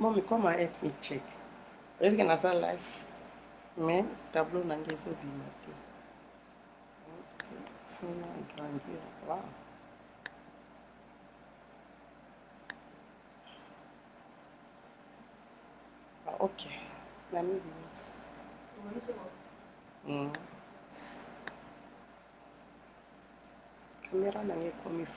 Moi, mais comment être me check? Je vais dans un live. Mais tableau n'a pas besoin de mater. Il faut grandir. Wow. Ah, ok. La mise. Caméra n'a pas comme il faut.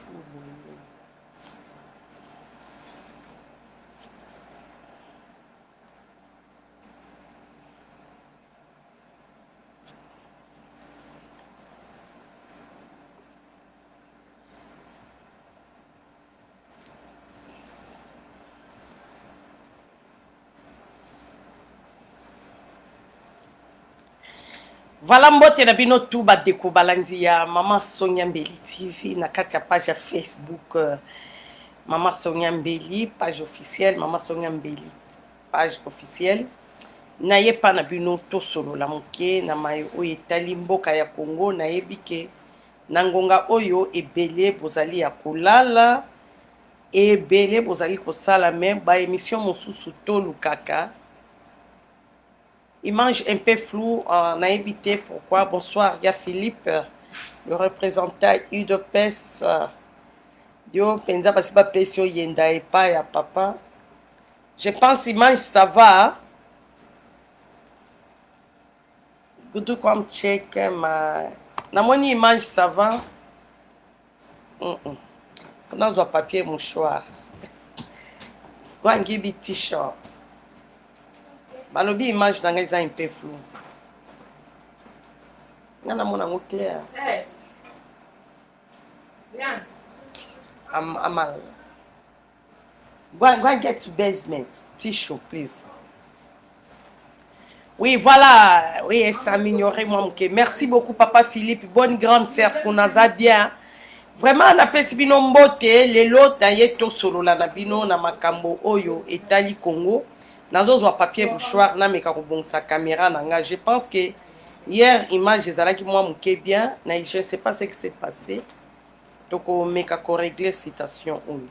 Voilà mbote na bino tout badeko balandi ya Mama Sonia Mbeli TV na kati ya page ya Facebook Mama Sonia Mbeli page officielle Mama Sonia Mbeli page officielle na ye pa na bino to solo la moke na mayo oyo etali mboka ya Congo na yebike na ngonga oyo ebele bozali ya kolala ebele bozali kosala me ba émission mosusu to lukaka. Image un peu floue, on a évité pourquoi. Bonsoir, il y a Philippe, le représentant UDPS. Yo, penza parce que pesio yenda et pas ya papa. Je pense image ça va. Good comme check ma. Na mon image ça va. On a un papier mouchoir. Gwangi bi t-shirt. Balobi image dans les un peu flou. Nana mon amour clair. Hey. Bien. Amal. Go and get to basement. Tissue, please. Oui, voilà. Oui, ça m'ignorait, moi. Merci beaucoup, Papa Philippe. Bonne grande sœur pour nous bien. Vraiment, on a pesi bino mbote. Les lots, to solo la nabino na makambo oyo etali Congo. Nazo zwa papier mouchoir na meka ko bon sa caméra nanga. Je pense que hier image ezalaki moi muke bien. Na je ne sais pas ce qui s'est passé. Donc on meka ko régler citation oyo.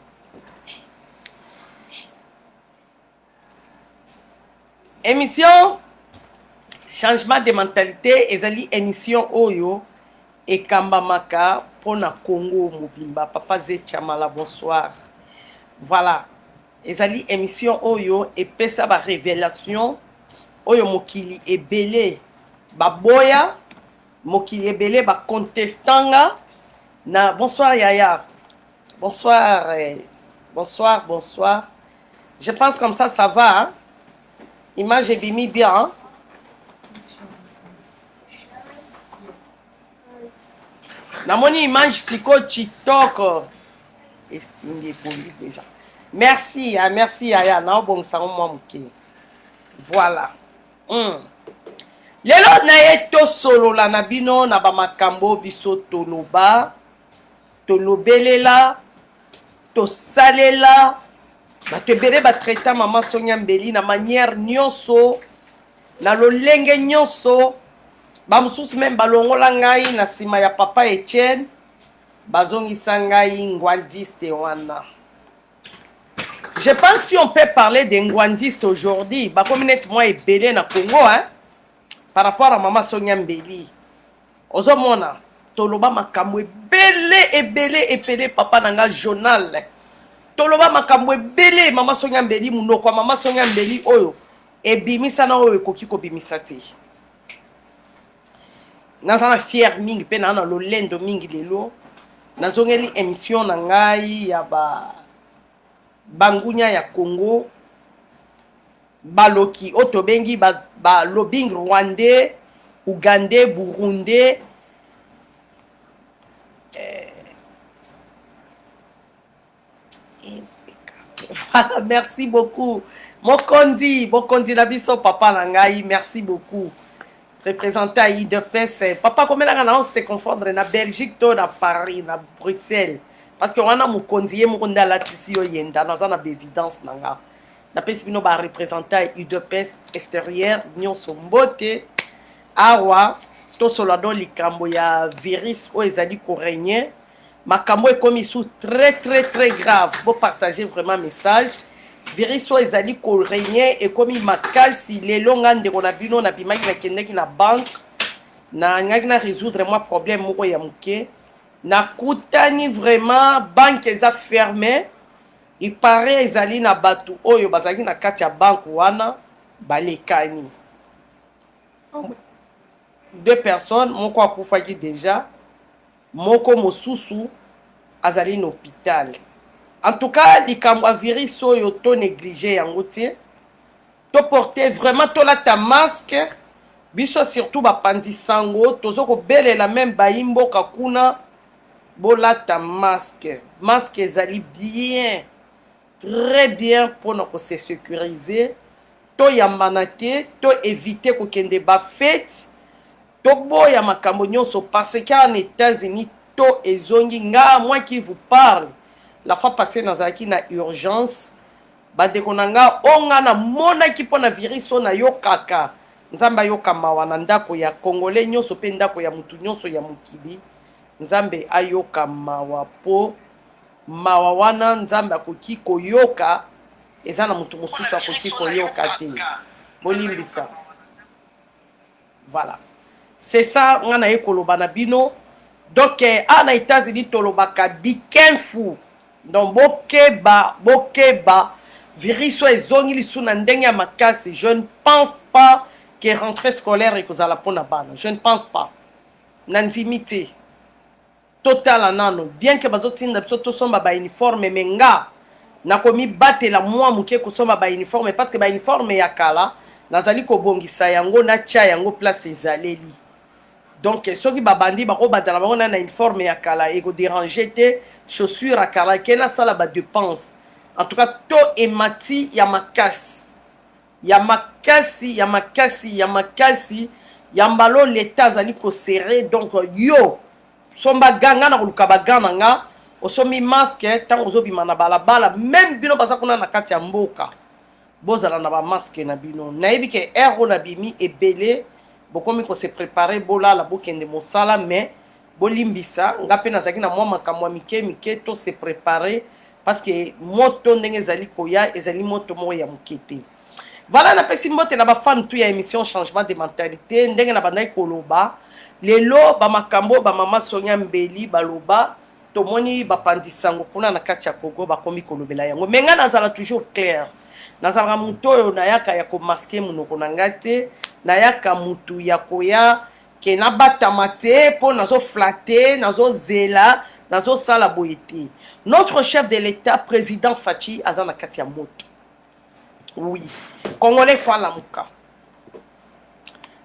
Émission changement de mentalité ezali émission oyo ekambamaka pona Congo mobimba. Papa Zetchamala, bonsoir. Voilà, ezali émission oyo epesa ba révélation oyo mokili ebele baboya mokili ebele ba contestanga na. Bonsoir Yaya, bonsoir bonsoir bonsoir. Je pense comme ça va hein? Image ebimi bien hein? Namoni image siko TikTok et signe poli déjà. Merci, merci Yaya. Na bon ça moi muke. Voilà. Lelo na yeto solo la nabino na ba makambo biso toloba. Tolobelela. To salela. Ba te bere ba traiter Mama Sonia Mbeli na manière nyonso. Na lolenge nyonso. Ba mususu même balongola ngai na sima ya Papa Etienne. Bazongisa ngai ngwandiste wana. Je pense si on peut parler de ngwandiste aujourd'hui, bah comme moi et belé na Congo hein, par rapport à Mama Sonia Mbeli. Ozomona, toloba makambo ebele papa nanga journal. Toloba makambo ebele Mama Sonia Mbeli munoko Mama Sonia Mbeli oyo ebimisa na oyo ekoki ko bimisa te. Nazana fier mingi pe na lolendo mingi lelo. Nazongeli émission na ngai ya bangunya ya Congo baloki otobengi ba lobbying rwandais, ougandais, burundais voilà, merci beaucoup Mokondi na biso papa na ngai, merci beaucoup représentant IDPS papa komela na on se confondre na Belgique to na Paris na Bruxelles parce que on a mon condier mon konda la tisio yenda dans une évidence nanga na pesi bino ba représentant UDPS extérieur nyon sombote awa to solo do likambo ya virus o ezali ko régner makambo e comme sous très grave pour partager vraiment message virus oyo ezali korenie ekomi makasi lelo nga ndeko na bino nabimaki nakendeki na banke nangaki na résoudre mwa problème moko ya moke nakutani vraiment banke eza fermé ipare ezali na bato oyo bazalaki na kati ya banke wana balekani 2 personnes moko akufaki déjà moko mosusu azali na hôpital. En tout cas, likambo ya virus oyo to négliger yango te. To porter vraiment to lata masque. Biso surtout bapandi sango, tozo ko belela même bayimboka kuna bolata masque. Masque ezali bien. Très bien pour nous se sécuriser. To yambana te, to éviter ko kende ba fête. To boya makambo nyonso parce qu'en États-Unis to ezongi nga moi qui vous parle. La fois passée nazalaki na urgence bandeko na nga onga na monaki mpo na virus oyo nayokaka nzambe ayoka mawa na ndako ya congolais nyonso mpe ndako ya mutu nyonso ya mokili nzambe ayoka mawa po mawa wana nzambe akoki koyoka eza na mutu mosusu akoki koyoka te bolimbisa. Voilà, c'est ça nga naye koloba na bino. Donc ana États-Unis tolobaka be careful. Donc bokeba virus oyo ezongi lisu na ndenge ya makasi. Je ne pense pas que rentrée scolaire ekozala mpona bana. Je ne pense pas. Nandimi te totala nano bien que bazotinda biso tosomba ba uniforme menga nakomi batela mwa moke kosomba ba uniforme parce que ba uniforme ya kala nazali kobongisa yango na tia yango place ezaleli. Donc soki babandi bako bazala bango na uniforme ya kala eko déranger te chaussure à kala kena sala ba dépense. En tout cas to emati ya makasi ya mbalo l'état azali ko serrer. Donc yo somba ganga na koluka bagana nga osomi masque tango ozobima na balabala même bino baza kuna na kati ya mboka bozala na ba masque na bino. Nayebi ke ero na bimi ebele bokomi ko se préparer bolala bokende mosala mais bolimbisa nga pe nazaki na mwa makambo ya mike to se préparer parce que moto ndenge ezali koya ezali moto moko ya mokete. Voilà, na pesi mbote na ba fan tu ya émission changement de mentalité ndenge na bandai koloba lelo ba makambo ba mama Sonia Mbeli baloba tomoni bapandisango kuna na kati ya Congo bakomi kolobela yango menga nazala toujours clair nazala mutu oyo nayaka ya komaske munoko na ngate nayaka mutu ya koya ke nabatama te mpo nazo flatter nazo zela nazo sala boye te. Notre chef de l'État président Fachi aza na kati ya moto. Oui, Congolais fala muka.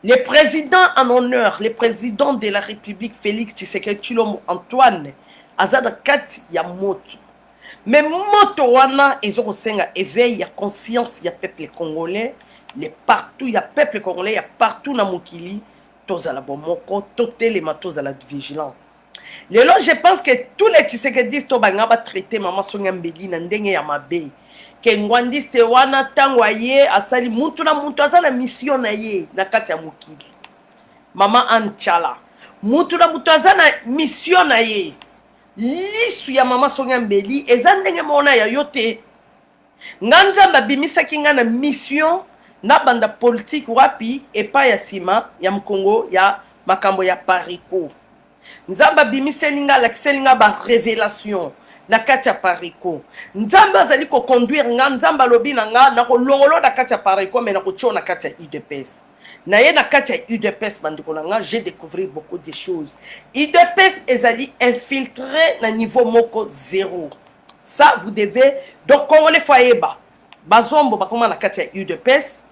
Le président en honneur, le président de la République Félix Tshisekedi Tshilombo Antoine azada kati ya moto. Mais moto wana ezoko senga éveil ya conscience ya peuple congolais, le partout ya peuple congolais ya partout na mokili tozala bomoko totelema tozala vigilant. Lelo je pense que tous les Tshisekedistes to banga ba traiter mama Sonia Mbeli na ndenge ya mabe. Ke ngwandiste wana tangwa ye asali muntu na muntu azala mission na ye na kati ya mokili. Mama Anchala muntu na muntu azala mission na ye. Lisu ya mama Sonia Mbeli eza ndenge mona ya yote. Nganzamba bimisaki nga na mission na banda politique wapi epa ya sima ya mkongo ya makambo ya pariko. Nzamba bimiseli nga lakiseli nga ba révélation na kati ya pariko. Nzamba azali ko conduire nga nzamba lobi na nga na ko longolo na kati ya pariko mais na ko tcho na kati ya UDPS. Na ye na kati ya UDPS bandiko na nga j'ai découvert beaucoup de choses. UDPS ezali infiltré na niveau moko zéro. Ça vous devez donc congolais foyeba. Bazombo bakoma na kati ya UDPS.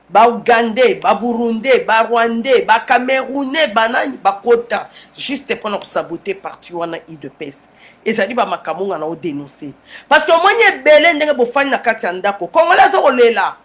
Ba Ougandais, ba Burundais, ba Rwandais, ba Camerounais, banani, ba Kota, juste pour nous saboter partout wana UDPS. Ezali ba makamunga na o dénoncer. Parce que moanye belé ndenge bo fani na kati andako. Congolais zo lela.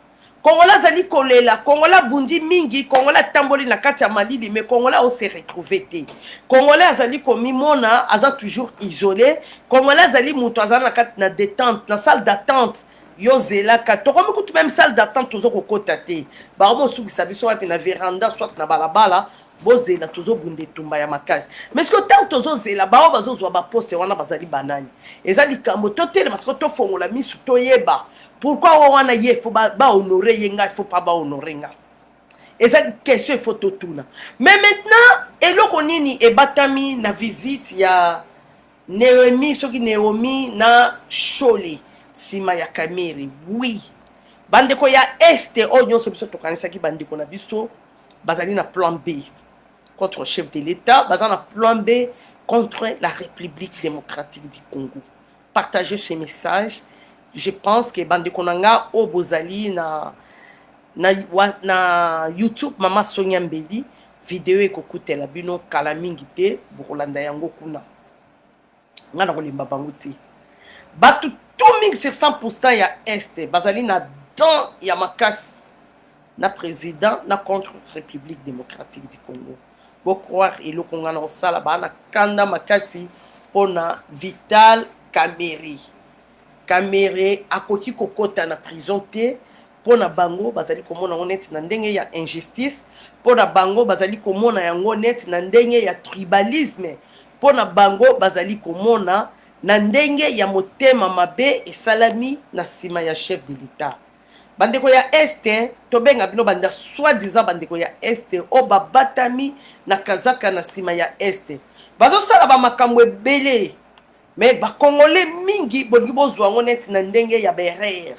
Congolais zali kolela, Congolais bundi mingi, Congolais tamboli na kati ya Malili, mais Congolais o se retrouver te. Congolais azali komi mona, aza toujours isolé. Congolais azali mutu azali na kati na détente, na salle d'attente. Yo zela ka tokomi kutu même salle d'attente tozo kokota te ba mo suki sabiso wapi na véranda soit na balabala bozela tozobunda etumba ya makasi. Mais ce que tant tozozela bao bazozwa ba poste wana bazali banani. Eza likambo totelema siko tofongola misu toyeba. Pourquoi wana ye faut ba honorer yenga, il faut pas ba honorer nga. Eza question il faut totuna. Mais maintenant eloko nini ebatami na visite ya Naomi soki Naomi na Shole sima ya Kamere. Oui. Bandeko ya este o nyonso biso tokanisaki bandeko na biso bazali na plan B contre le chef de l'État, bazali na plan B contre la République démocratique du Congo. Partagez ce message. Je pense que bandeko nanga o bozali na YouTube Mama Sonia Mbeli vidéo ekokutela bino kala mingi te bokolanda yango kuna. Ngana kolimba bango te. Batu tout mingi sur 100% ya este bazali na dans Yamakas na président na contre République démocratique du Congo. Bo croire et le Congo na sala ba na kanda makasi pona Vital Kamerhe. Kamerhe akoki kokota na prison te pona bango bazali komona honnête na ndenge ya injustice, pona bango bazali komona yango net na ndenge ya tribalisme, pona bango bazali komona na ndenge ya motema mabe esalami na sima ya chef de l'État. Bandeko ya este tobenga bino banda soi-disant bandeko ya este o babatami na kazaka na sima ya este bazo sala ba makambo ebele mais ba congolais mingi bolingi bozwa ngo net na ndenge ya berer,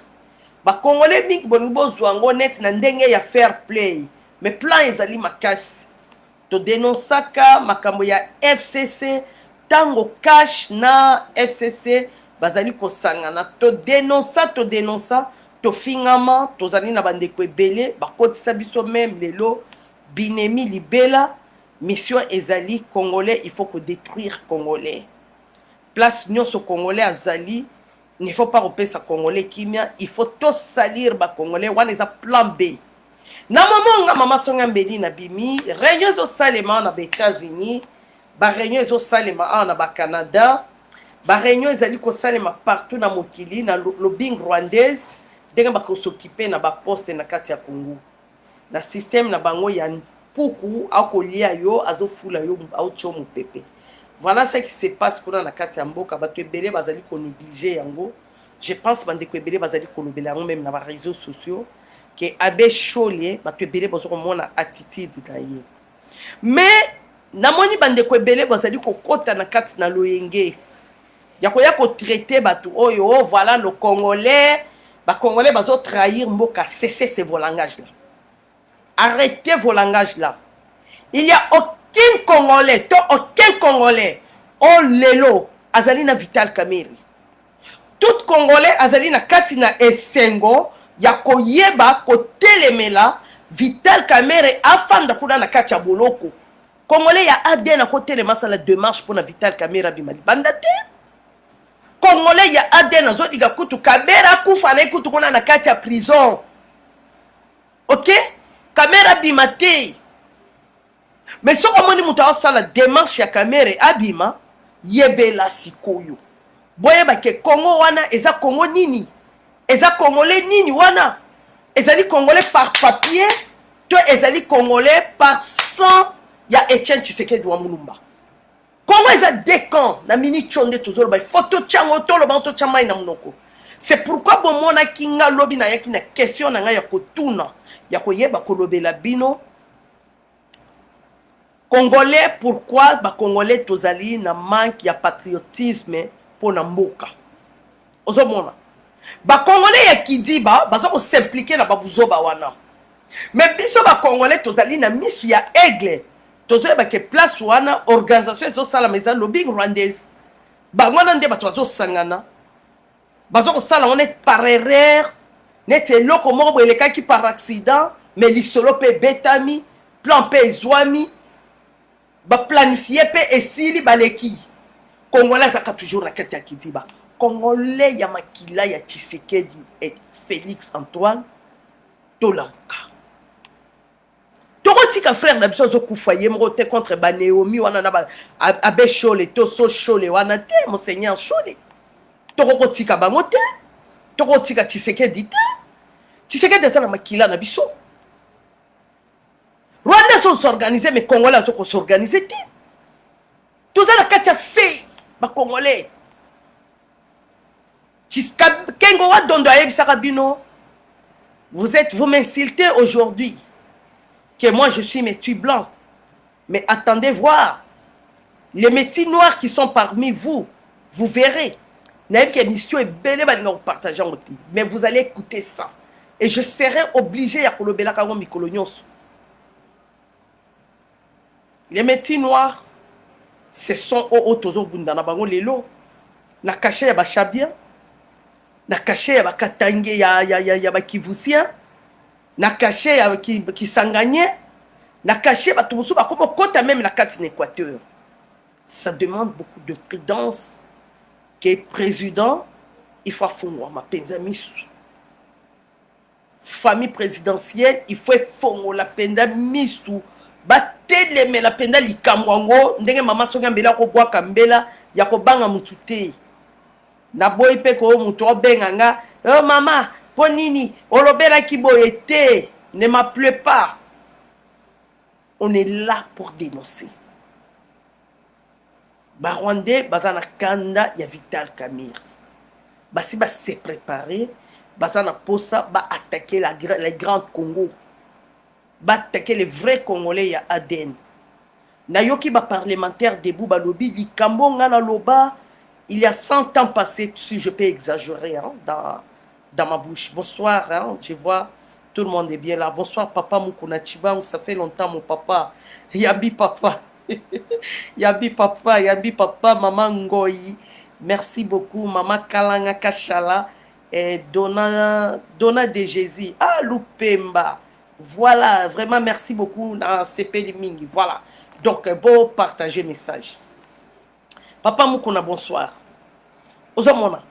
ba congolais mingi bolingi bozwa ngo net na ndenge ya fair play, mais plan ezali makasi to dénonçaka makambo ya FCC tango cash na FCC bazali kosangana to dénonça to fingama tozali na bandeko ebele bakotisa biso même lelo binemi libela mission ezali congolais, il faut que détruire congolais place nyonso congolais azali il faut pas repesa congolais kimia, il faut to salir ba congolais wana eza plan B. Na maman Mama Sonia Mbeli na bimi réunion zo salema na États-Unis, ba réunion zo salema na ba Canada, ba réunion ezali ko salema partout na mokili na lobbying rwandaise denga bako s'occuper na ba poste na kati ya Congo. Na système na bango ya puku akolia yo azofula yo aucho mupepe. Voilà ce qui se passe kuna na kati ya mboka bato ebele bazali ko négliger yango. Je pense bandeko ebele bazali ko lobela yango même na ba réseaux sociaux que Abe Shole bato ebele bazo komona attitude na ye. Mais namoni bandeko ebele bazali ko kota na kati na loyenge. Ya ko traiter bato oyo oh, voilà le Congolais. Les Congolais vont trahir Mboka. Cessez vos langages-là. Arrêtez vos langages-là. Il n'y a aucun Congolais, oh lelo, Azalina Vital Kamerhe. Tout Congolais, Azalina Katina Esengo, Yako Yeba, Kotelemela, Vital Kamerhe, afin de pouvoir na Katia Boloko. Congolais, ya Aden à côté de la démarche pour la Vital Kamerhe Bimali. Bandate? Congolais ya Aden na zodi ga kutu Kamera kufa na kutu kona na kati ya prison. OK? Kamera bimate. Mais so komoni mutu asala démarche ya Kamera abima yebela sikoyo. Boyeba ke Congo wana eza Congo nini? Eza Congolais nini wana? Ezali Congolais par papier, to ezali Congolais par sang ya Etienne Tshisekedi wa Mulumba. Congo eza deux camps na mini chonde tozolo ba photo chango tolo ba to chamai na munoko. C'est pourquoi bon mona kinga lobi na yaki na question na nga ya kotuna ya koyeba kolobela bino Congolais. Pourquoi ba Congolais tozali na manque ya patriotisme pour na mboka ozomona ba Congolais ya kidiba bazo ko s'impliquer na babuzoba wana, mais biso ba Congolais tozali na misu ya aigle. Tozoyeba ke place wana organisation ezo sala meza lobbying rwandaise bangwana nde bato bazo sangana bazo ko sala on est par erreur net eloko moko boelekaki par accident, mais lisolo pe betami plan pe ezwami ba planifier pe esili baleki. Congolais azaka toujours na kati ya kidiba. Congolais ya makila ya Tshisekedi et Félix Antoine Tolanka. Torotika frère na biso zo kufaye mrote contre ba Naomi wana na ba Abe Shole to so Shole wana te monseigneur Shole. Torotika bango te. Torotika Tshisekedi te. Tshisekedi eza na makila na biso. Rwanda sont s'organiser, mais Congolais sont s'organiser. Tout ça, la Katia fait, les Congolais. Vous m'insultez aujourd'hui que moi je suis métis blanc. Mais attendez voir. Les métis noirs qui sont parmi vous, vous verrez. Mais vous allez écouter ça. Et je serai obligé à kolobela kango mikolo nyonso. Les métis noirs, ce sont au tozo bunda na bango lelo. Na caché ya bashabia. Na caché ya bakatange ya bakivusien. Na caché ya kisanganye. Na caché ba tumusu ba comme kota même na kati Équateur. Ça demande beaucoup de prudence. Que président, il faut fondre ma misu. Famille présidentielle, il faut fondre la penda misu. Bateleme la penda likamwango ndenge mama songa mbela ko bwa kambela ya ko banga mutute. Na boy pe ko muto benganga, "Oh mama, ponini, olobela ki boyete, ne m'appelez pas." On est là pour dénoncer. Ba Rwandais, bazana kanda ya Vital Kamerhe. Basi ba se préparer, bazana posa ba attaquer les grands Congo. Ba attaquer les vrais Congolais ya Aden. Nayoki ba parlementaire debout ba lobby likambo ngana loba, il y a 100 ans passés, si je peux exagérer hein, dans ma bouche. Bonsoir, hein, je vois tout le monde est bien là. Bonsoir papa Mukuna Chiba, ça fait longtemps mon papa. Yabi papa. Yabi papa, maman Ngoyi. Merci beaucoup, maman Kalanga Kachala et Donna de Jésus. Ah, Lupemba. Voilà, vraiment merci beaucoup dans CP Mingi. Voilà. Donc, bon partager message. Papa Mukuna, bonsoir. Ozomona.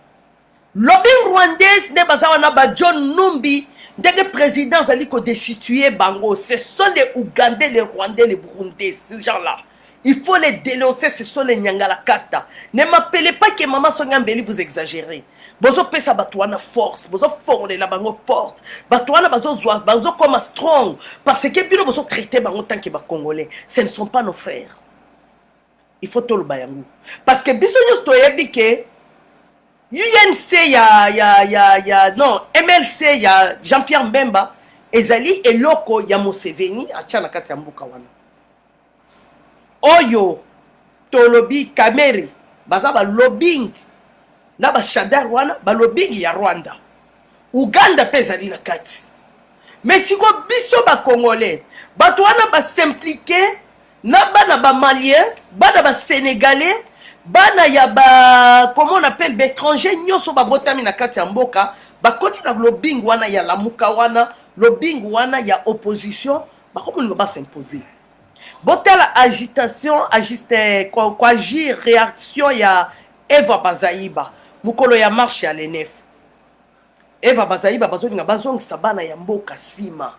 Lobbying rwandaise ne bazawana ba John Numbi. Dès que le président a dit qu'on destituer Bango, ce sont les Ougandais, les Rwandais, les Burundais, ces gens-là. Il faut les dénoncer, ce sont les Nyangalakata. Ne m'appelez pas que maman Sonyambeli vous exagérez. Bozo pesa batouana force, bozo forle la bango porte. Batouana bazo zoa, bazo comme strong. Parce que bino bozo traiter bango tant que ba Congolais. Ce ne sont pas nos frères. Il faut tout le bayangu. Parce que biso nyos toyebi ke UNC non, MLC ya Jean-Pierre Mbemba, ezali eloko ya Museveni atia na kati ya mbuka wana. Oyo tolobi Kamerhe baza ba lobbying na ba Shadar wana ba lobbying ya Rwanda. Uganda pe ezali na kati. Mais siko biso ba Congolais, bato wana ba s'impliquer na bana ba Malien, bana ba Sénégalais, bana ya ba comment on appelle étranger nyoso ba botami na kati ya mboka, ba koti na lobbying wana ya lamuka wana, lobbying wana ya opposition, ba komo ba s'imposer. Botala agitation, agir réaction ya Eva Bazaiba, mukolo ya marche ya l'ENF. Eva Bazaiba bazonga bazongisa bana ya mboka sima.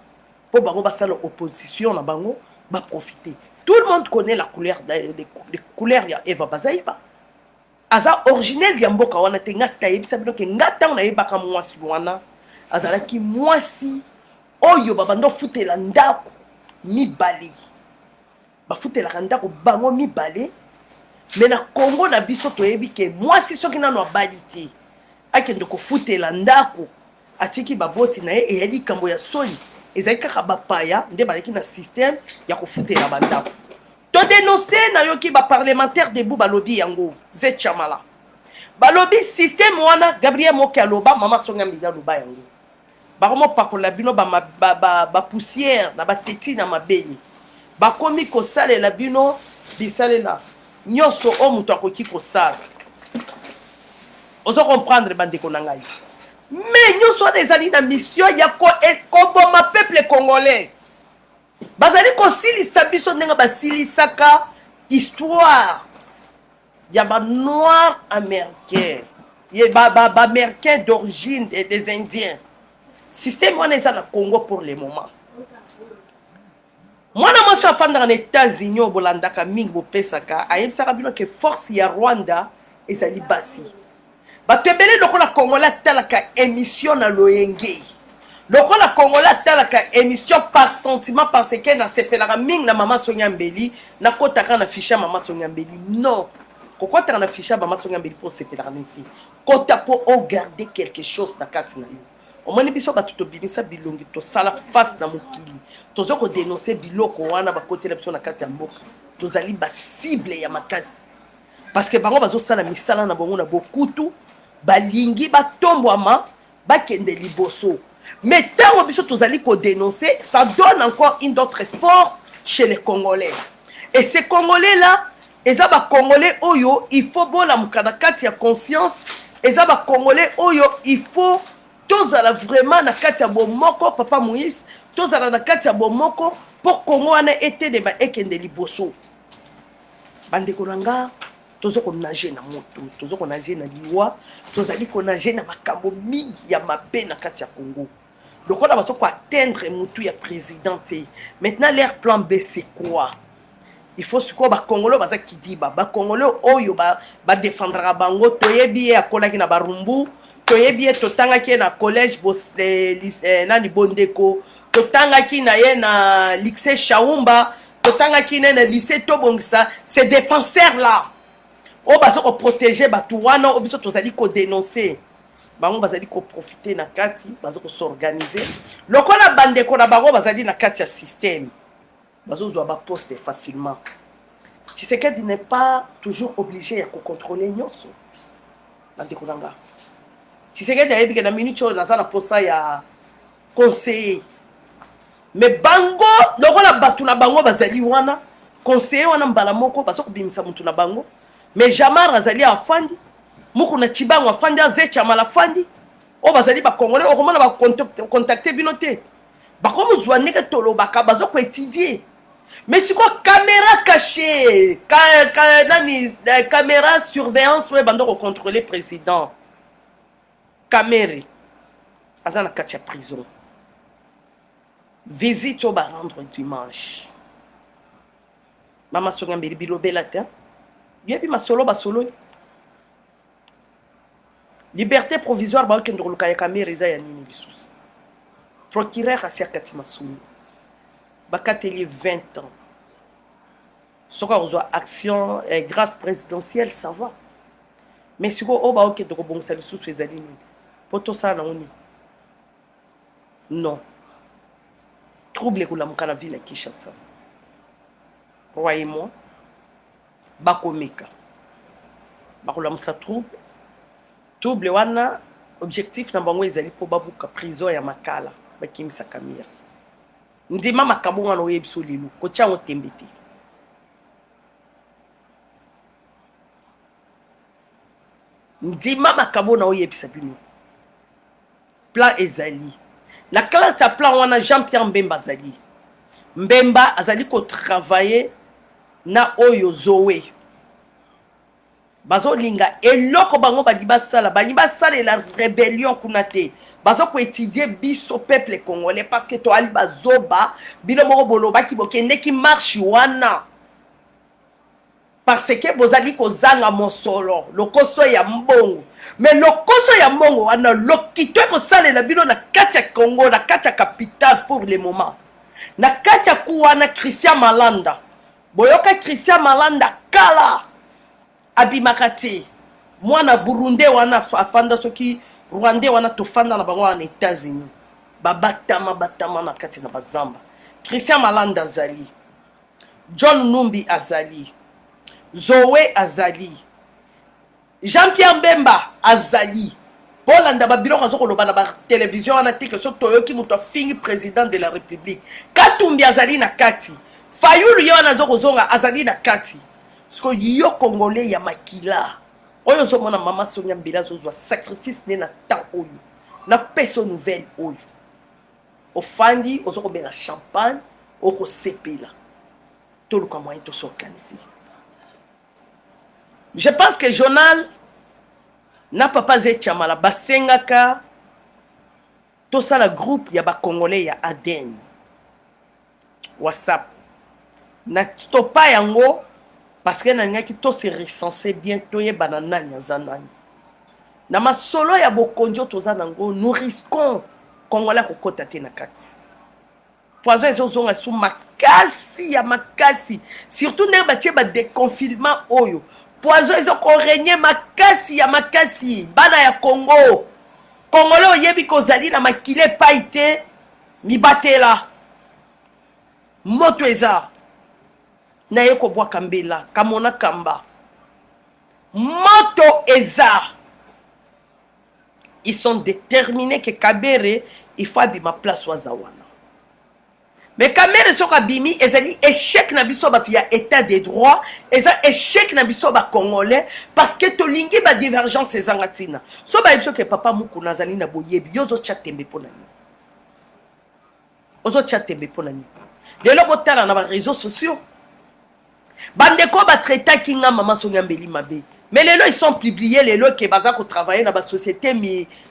Po bango basala opposition na bango ba profiter. Tout le monde connaît la couleur les couleurs ya Eva Bazaiba. Aza originel ya mboka wana tenga sta yebisa bino ke ngata na yebaka mwasi wana. Azalaki mwasi oyo babando futela ndako mibali. Bafutela ndako bango mibale. Mais na Congo na biso toyebi ke mwasi soki nano abali te. Akende ko futela ndako atiki baboti na ye e yali kambo ya soni. Ezali kaka bapaya nde baleki na système ya kofutela bandako. To dénoncer na yoki ba parlementaire debout balobi yango ze chamala. Balobi système wana Gabriel Mokialoba mama songa mbila loba yango. Baromo pakola bino ba poussière na ba teti na mabeni. Bakomi kosale la bino bisale la nyoso o muto akoki kosala. Ozo comprendre bandeko na ngai. Mais nyoso ezali na mission ya ko ekoboma peuple congolais. Bazali kosilisa biso ndenga basilisaka histoire ya ba noir américain. Ye ba américain d'origine des indiens. Système wana eza na Congo pour le moment. Moi na moso afanda na États-Unis obolandaka mingi bopesaka ayebisaka bino ke force ya Rwanda ezali basi. Batebele lokola Congolais talaka émission na loyenge. lokola congolais atalaka émission par sentiment parce que nasepelaka mingi na mama Sonia Mbeli nakotaka na fiche ya mama Sonia Mbeli. Non, kokotaka na fiche ya mama Sonia Mbeli mpo osepelaka neti kota mpo ogarder quelque chose na kati na yo. Omoni biso bato tobimisa bilongi tosala face na mokili tozo kodenonse biloko wana bakotela biso na kati ya mboka tozali basible ya makasi parce que bango bazosala misala na bango na bokutu balingi batombwama bakende liboso. Mais tant que nous allons dénoncer, ça donne encore une autre force chez les Congolais. Et ces Congolais-là, ils ont des Congolais, il faut bon la mukadakati ya conscience. Ils ont des Congolais, il faut tous à la vraiment na kati ya bomoko, Papa Moïse, tous à la kati ya bomoko pour Congo ane été de ba ekende liboso. Bande kolanga, tous ko nager na moto, tous ko nager na liwa, tous ali ko nager na makambo mingi ya mabe na kati ya Congo. Donc on a besoin d'atteindre mutu ya président. Maintenant leur plan B c'est quoi? Il faut ce quoi ba Congolais baza qui dit ba Congolais oyo ba défendra bango toyebi ya kolaki na barumbu, toyebi totanga ki na collège nani Bondeko, totanga ki na ye na lycée Chaumba, totanga ki na lycée Tobongisa, ces défenseurs là. O bazo ko protéger batu wana obiso tozali ko dénoncer. Bango bazali ko profiter na kati, bazo ko s'organiser. Lokola bandeko na bango bazali na kati ya système. Bazo zwa ba poste facilement. Tshisekedi n'est pas toujours obligé à contrôler nyonso. Bandeko nanga. Tshisekedi ayebi ke na minute na za na posa ya conseiller. Mais bango lokola batu na bango bazali wana, conseiller wana mbala moko bazo ko bimisa mutu na bango. Mais Jamar azali afandi, muku na Chibango afandi azecha malafandi. O bazali ba Congolais o komona ba contacter binote. Ba komo zwaneka tolo baka bazo ko étudier. Mais c'est quoi caméra cachée, caméra surveillance ouais bando ko contrôler président. Caméra azana katia prison. Visite au ba rendre dimanche. Mama Sonia Mbeli bilobela ta. Yebi masolo basolo. Liberté provisoire ba kendo luka ya kamera eza ya nini bisusu. Procureur asia kati masolo. Bakateli 20 ans. Soka ozo action grâce présidentielle ça va. Mais siko oba okendo ko bongisa lisusu ezali nini. Poto ça na oni. Non. Trouble ko la mukana ville ya Kinshasa. Croyez-moi. Bakomeka bakolamusa trouble wana objectif na bango ezali po babuka prison ya makala bakimisa kamera ndima makambo wana oyebiso lelo kotia ngo tembete ndima makambo na oyebisa bino plan ezali na kala ta plan wana Jean-Pierre Mbemba azali Mbemba azali ko travailler na oyo Zoé bazo linga eloko bango baliba sala la rébellion kunate bazo ko étudier biso peuple congolais parce que to ali bazoba bino moko boloba ki bokende ki marche wana parce que bozali ko zanga mosolo lokoso ya mbongo mais lokoso ya mbongo wana lokito ko salela bino na kati ya Congo na kati ya capitale pour le moment na kati ya kuwana Christian Malanda boyoka Christian Malanda kala abimakati mwana Burundi wana afanda soki Rwandais wana tofanda na bango na États-Unis batama na kati na bazamba Christian Malanda azali John Numbi azali Zoé azali Jean-Pierre Mbemba azali Bolanda babilo azoko loba na ba télévision wana tike so toyoki muto fingi président de la République Katumbi azali na kati Fayulu yo azoko zonga azali na kati siko yo Congolais ya makila oyo zo mona mama Sonia Mbeli zozwa sacrifice ne na temps oyo na personne nouvelle oyo ofandi ozoko bela champagne oko sepela tout le moyen to s'organiser. Je pense que journal n'a pas Chamala basengaka to ça la groupe ya ba Congolais ya Aden WhatsApp na stopa yango parce que nanya ki to se recenser bientôt ye banana nya zanani na masolo ya bokonjo toza nango nous risquons congolais kokota te na kati poison ezozonga su makasi ya makasi surtout ndenge batie badeconfinement oyo poison ezokorenie makasi ya makasi bana ya congo congolais oyebi kozali na makile epai te mibatela moto eza naye kobwaka mbela kamona kamba moto eza ils sont déterminés que Kabere il faut abima place wazawana mais Kabere soka bimi ezali échec na biso batu ya état de droit eza échec na biso ba congolais parce que tolingi ba divergence ezanga tina so ba biso ke papa muku nazali na boyebi yozo chatembe ponani ozo chatembe ponani lelo botala na ba réseaux sociaux bandeko ba traita kinga mama sonyambeli mabe mais les lois ils sont publiés les lois qui baza ko travailler dans la société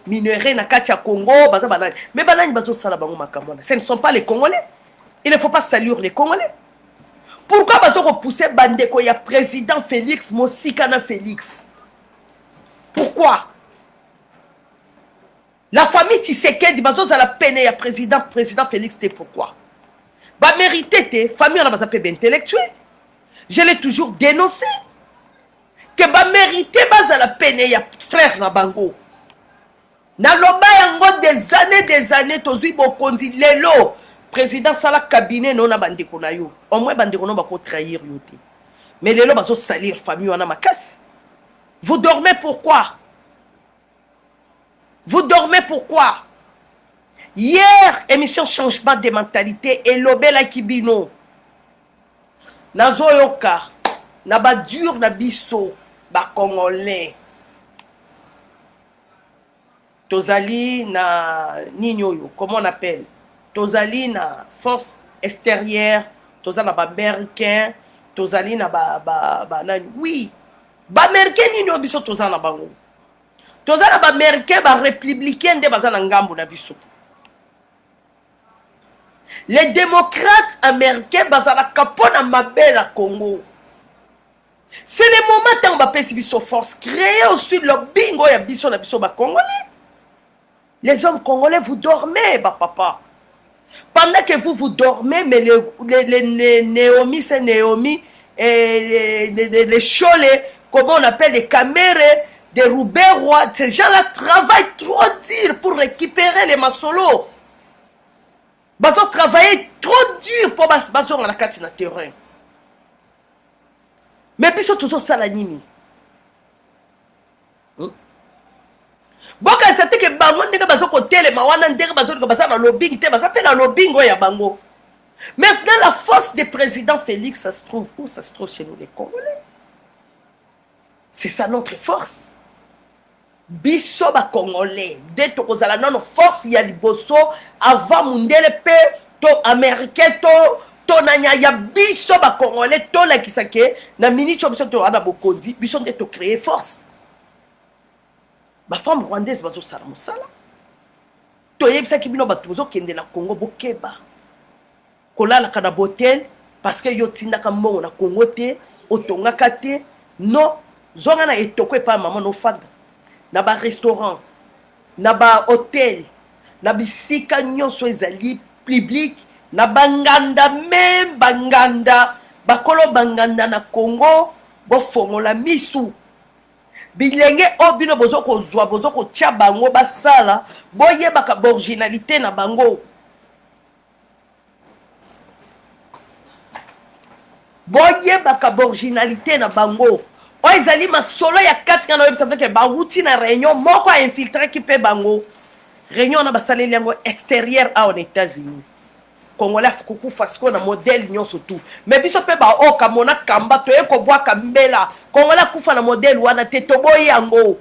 mineure na katia Congo baza banani mais banani bazo sala bango makamona ce ne sont pas les Congolais il ne faut pas saluer les Congolais pourquoi bazo repousser bandeko ya président Félix Mosikana Félix pourquoi la famille Tshisekedi bazo za la peine ya président Félix te pourquoi ba mérité te famille on a baza pe intellectuel je l'ai toujours dénoncé que ba mérité baza la peine ya frère na bango na loba yango des années tozui bokonzi lelo président sala cabinet non na bandeko na yo au moins bandeko no bako trahir yo te mais lelo bazo salir famille wana makasi vous dormez pourquoi hier émission changement de mentalité et lobela kibino nazo yoka na ba dur na biso ba congolais tozali na ninyoyo comment on appelle tozali na force extérieure tozali na ba américain tozali na ba nani oui ba américain ninyo biso tozali na bango tozali na ba américain ba républicain nde bazali na ngambo na biso les démocrates américains bazalaka mpona mabe na Congo. C'est le moment où on va passer biso force créer aussi le bingo ya biso na biso ba congolais. Les hommes congolais vous dormez ba papa. Pendant que vous dormez mais les Néomi c'est Néomi et les Cholés comment on appelle les Camérés des Roubaix-Rois ces gens-là travaillent trop dur pour récupérer les masolos. Bazo travailler trop dur pour bazo na kati na terrain. Mais biso toujours ça la nini. Boka c'était que bango ndenge bazo ko telema wana ndenge bazo ko baza na lobbying te baza pe na lobbying ya bango. Maintenant la force des présidents Félix ça se trouve où? Ça se trouve chez nous les Congolais. C'est ça notre force. Biso ba congolais de to kozala nano force ya liboso avant mundele pe to américain to nanya ya biso ba congolais to la kisake na minicho biso to ana bokondi biso de to créer force ba femme rwandaise bazo sala mosala to yebisa ki bino bato bozo kende na Congo bokeba kolala kana botel parce que yo tindaka mbongo na Congo te otongaka te non zonga na etoko epa mama no fanda na ba restaurant na ba hôtel na bisika nyonso ezali public na banganda même banganda bakolo banganda na Congo bofongola misu bilenge obino bozo kozwa bozo ko tia bango basala boyebaka originalité na bango boyebaka originalité na bango. Oh, ils allaient ma solo ya 4 ans ça veut dire que ba wuti na réunion moko a infiltré qui peut bango réunion na basale liango extérieur aux États-Unis congolais fukuku fasco na modèle nyon surtout mais biso pe ba o kamona kamba to e ko bwa kambela congolais kufa na modèle wana te to boyi yango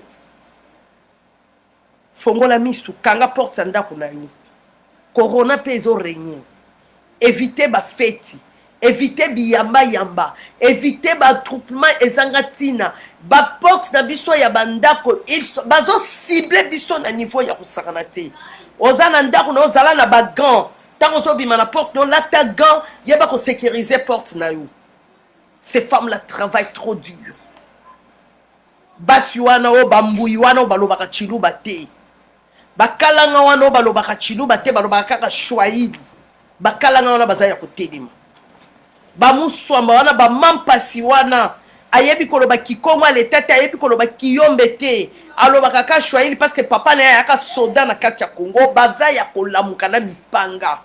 fongola misu kanga porte ndako na ni corona pezo régner éviter ba fête éviter biyamba yamba éviter ba attroupement ezangatina ba porte na biso ya bandako bazo cibler biso na niveau ya kusakana te ozana ndako na ozala na ba gants tant zo bima na porte no la ta gants yeba ko sécuriser porte na yo. Ces femmes là travaillent trop dur basi wana o bambuyi wana o balobaka chiluba te bakalanga wana balobaka chiluba te balobaka kaka shwahili bakalanga wana baza ya kotelema bamuswamba wana bamampasi wana ayebi koloba kikongo aleta te ayebi koloba kiyombe te alobaka kaka shwahili parce que papa na ye ayaka soda na kati ya Congo baza ya kolamuka na mipanga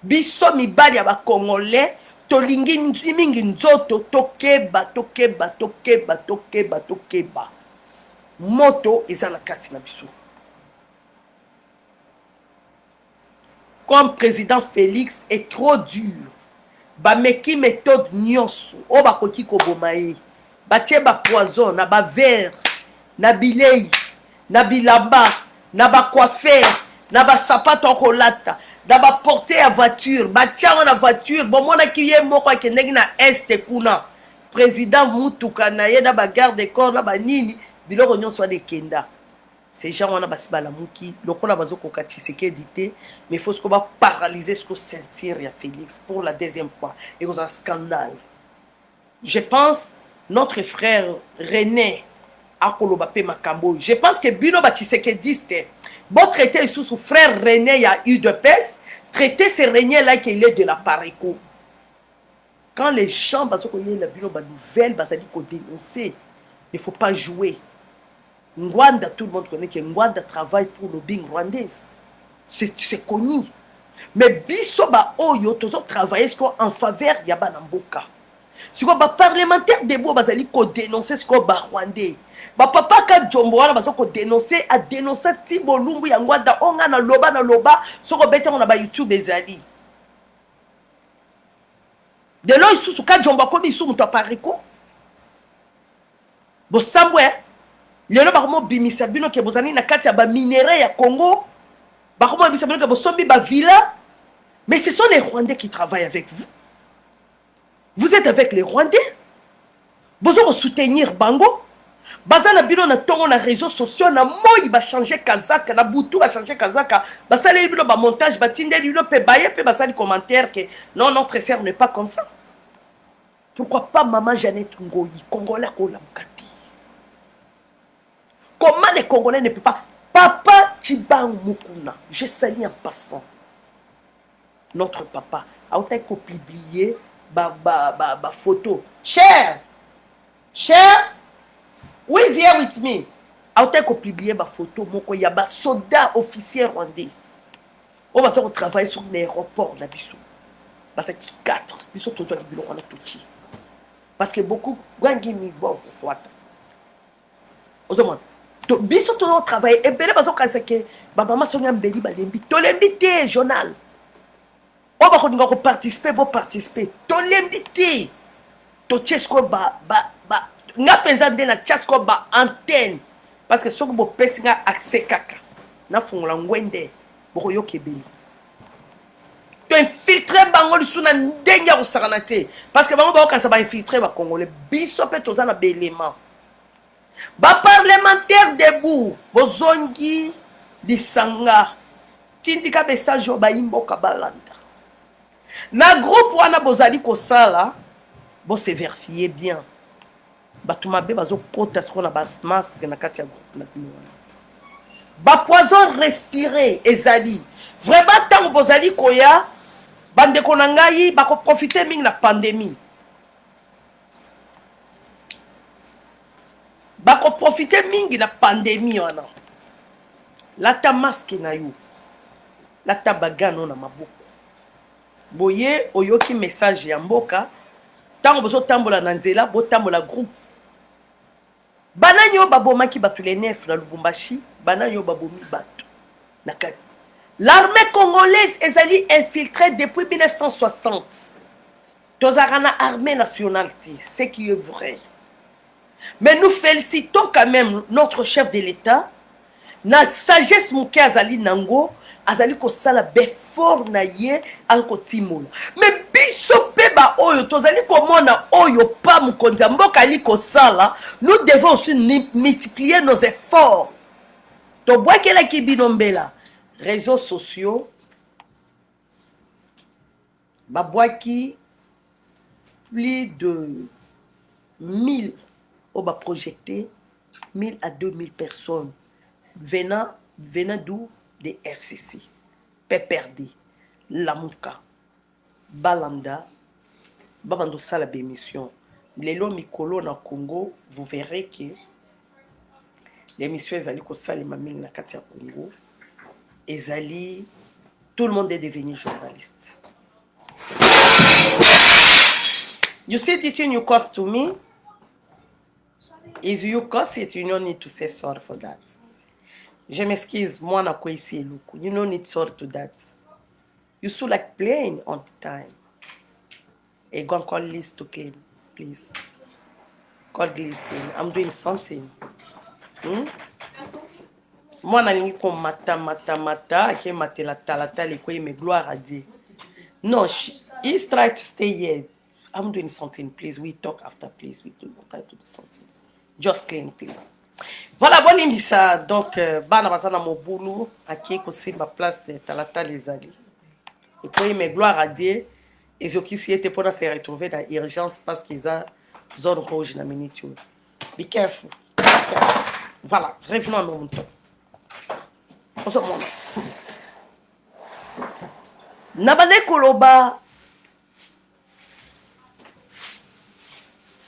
biso mibali ya bakongolais tolingi mingi nzoto tokeba tokeba tokeba tokeba tokeba moto eza na kati na biso. Comme président Félix est trop dur bameki méthode nyonso o bakoki koboma ye batie bapoison na bavere na bilei na bilamba na bacoiffeur na basapato akolata na baporte ya voiture batiango na voiture bomonaki ye moko akendeki na este kuna président mutuka na ye na bagarde corps na banini biloko nyonso wana ekenda. Ces gens wana basi balamuki lokola bazokoka Tshisekedi te mais il faut ce qu'on va paralyser ce qu'on sentir ya Félix pour la deuxième fois et c'est un scandale. Je pense notre frère René akoloba pe makambo je pense que bino ba Tshisekediste bon traiter sous son frère René il y a eu de peste traiter ce René là qu'il est de la Pareco quand les gens bazokoye la bino ba nouvelle bazali ko dénoncer il faut pas jouer. Ngwanda, tout le monde connaît que Ngwanda travaille pour le lobbying rwandaise. C'est connu. Mais Bisoba Oyo, tous autres travaillent en faveur de Yabanamboka. Si vous êtes parlementaire de vous, vous allez dénoncer ce que vous rwandais. Papa ka Jombo, vous allez dénoncer à dénoncer Tibo Lumbu Yangwanda, on a na loba, ce que vous on a YouTube des alliés. De là, ils sont ka Jombo, comme ils sont à Pareco. Bon, somewhere. Lelo bakomo bimisa bino ke bozani na kati ya ba minéraux ya Congo bakomo bimisa bino ke bosombi ba villa mais ce sont les Rwandais qui travaillent avec vous. Vous êtes avec les Rwandais. Bozo soutenir bango. Bazana bino na tongo na réseaux sociaux na moi ba changer kazaka na butu ba changer kazaka basale bino ba montage ba tinde bino pe baye pe basali commentaire que non notre sœur n'est pas comme ça. Pourquoi pas maman Jeannette Ngoyi Congolais ko la mukati. Comment les Congolais ne peuvent pas. Papa Tibang Mukuna, je salue en passant. Notre papa a autant qu'on publié ba photo. Cher, who is here with me? A autant qu'on publié ba photo. Moko ya ba soldat officier rwandais. On va se travailler sur l'aéroport là biso. Parce que 4 biso toujours les biloko na touti. Parce que beaucoup gangi mi bon fouata. Ozomon biso tout notre travail et belé bazo kanisa ke ba mama sonya mbeli balembi tolembi te journal o ba ko ninga ko participer tolembi te to chesko ba nga penza de na chesko ba antenne parce que soko bo pesinga accès kaka na fungola ngwende boko yokebeli to infiltrer bango lisuna ndenge ko sakana te parce que bango ba ko kanisa ba infiltrer ba congolais biso pe toza na belément. Ba parlementaire debout bozongi disanga tindika message ba imboka balanda na groupe wana bozali kosala bo se vérifier bien batuma be bazo kota siko na bas masque na kati ya groupe na bino ba poison respirer ezali vraiment tant bozali koya bande konangai ba ko profiter mingi na pandémie. Bako profiter mingi na pandémie wana. Lata masque na yo. Lata bagano na maboko. Boye oyoki message ya mboka. Tango bozo tambola na nzela, bo tambola groupe. Bananyo babomaki batu les nef na Lubumbashi, bananyo babomi batu. Nakati. L'armée congolaise ezali infiltrée depuis 1960. Tozarana armée nationale, ce qui est vrai. Mais nous félicitons quand même notre chef de l'État. Na sagesse mouke azali nango, azali ko sala befort na ye alko timola. Mais biso pe ba oyo tozali komona oyo pa mukonzi mboka ali ko sala, nous devons aussi multiplier nos efforts. To bwakela ki binombela réseaux sociaux ba bwaki plus de 1000 on va projeter 1000 à 2000 personnes venant d'où? des FCC, PPRD, Lamuka, Balanda, Babando Sala d'émission. Lelo Mikolo na Congo, vous verrez que l'émission Ezali Kosali Maming na Katia Congo, Ezali, tout le monde est devenu journaliste. You see the thing you cost to me? Is you cost it, you don't need to say sorry for that. Je m'excuse, moi na quoi ici Luku. You don't need sorry to that. You still like playing on the time. Hey, go and call Liz to clean, please. Call Liz clean. I'm doing something. Moi na lingi ko mata, ke matela talata le ko me gloire à Dieu. No, he's trying to stay here. I'm doing something, please. We talk after, please. We try to do something. Just clean, please. Voilà, bon ça. Donc, bana bazana mon boulot, à qui aussi ma place talata les alliés. Et puis, mais gloire à Dieu, et ceux qui s'y étaient pour se retrouver dans l'urgence parce qu'ils ont zone rouge dans la minute. Be careful. Voilà, revenons à nos moutons. On se montre. Nabane Koloba.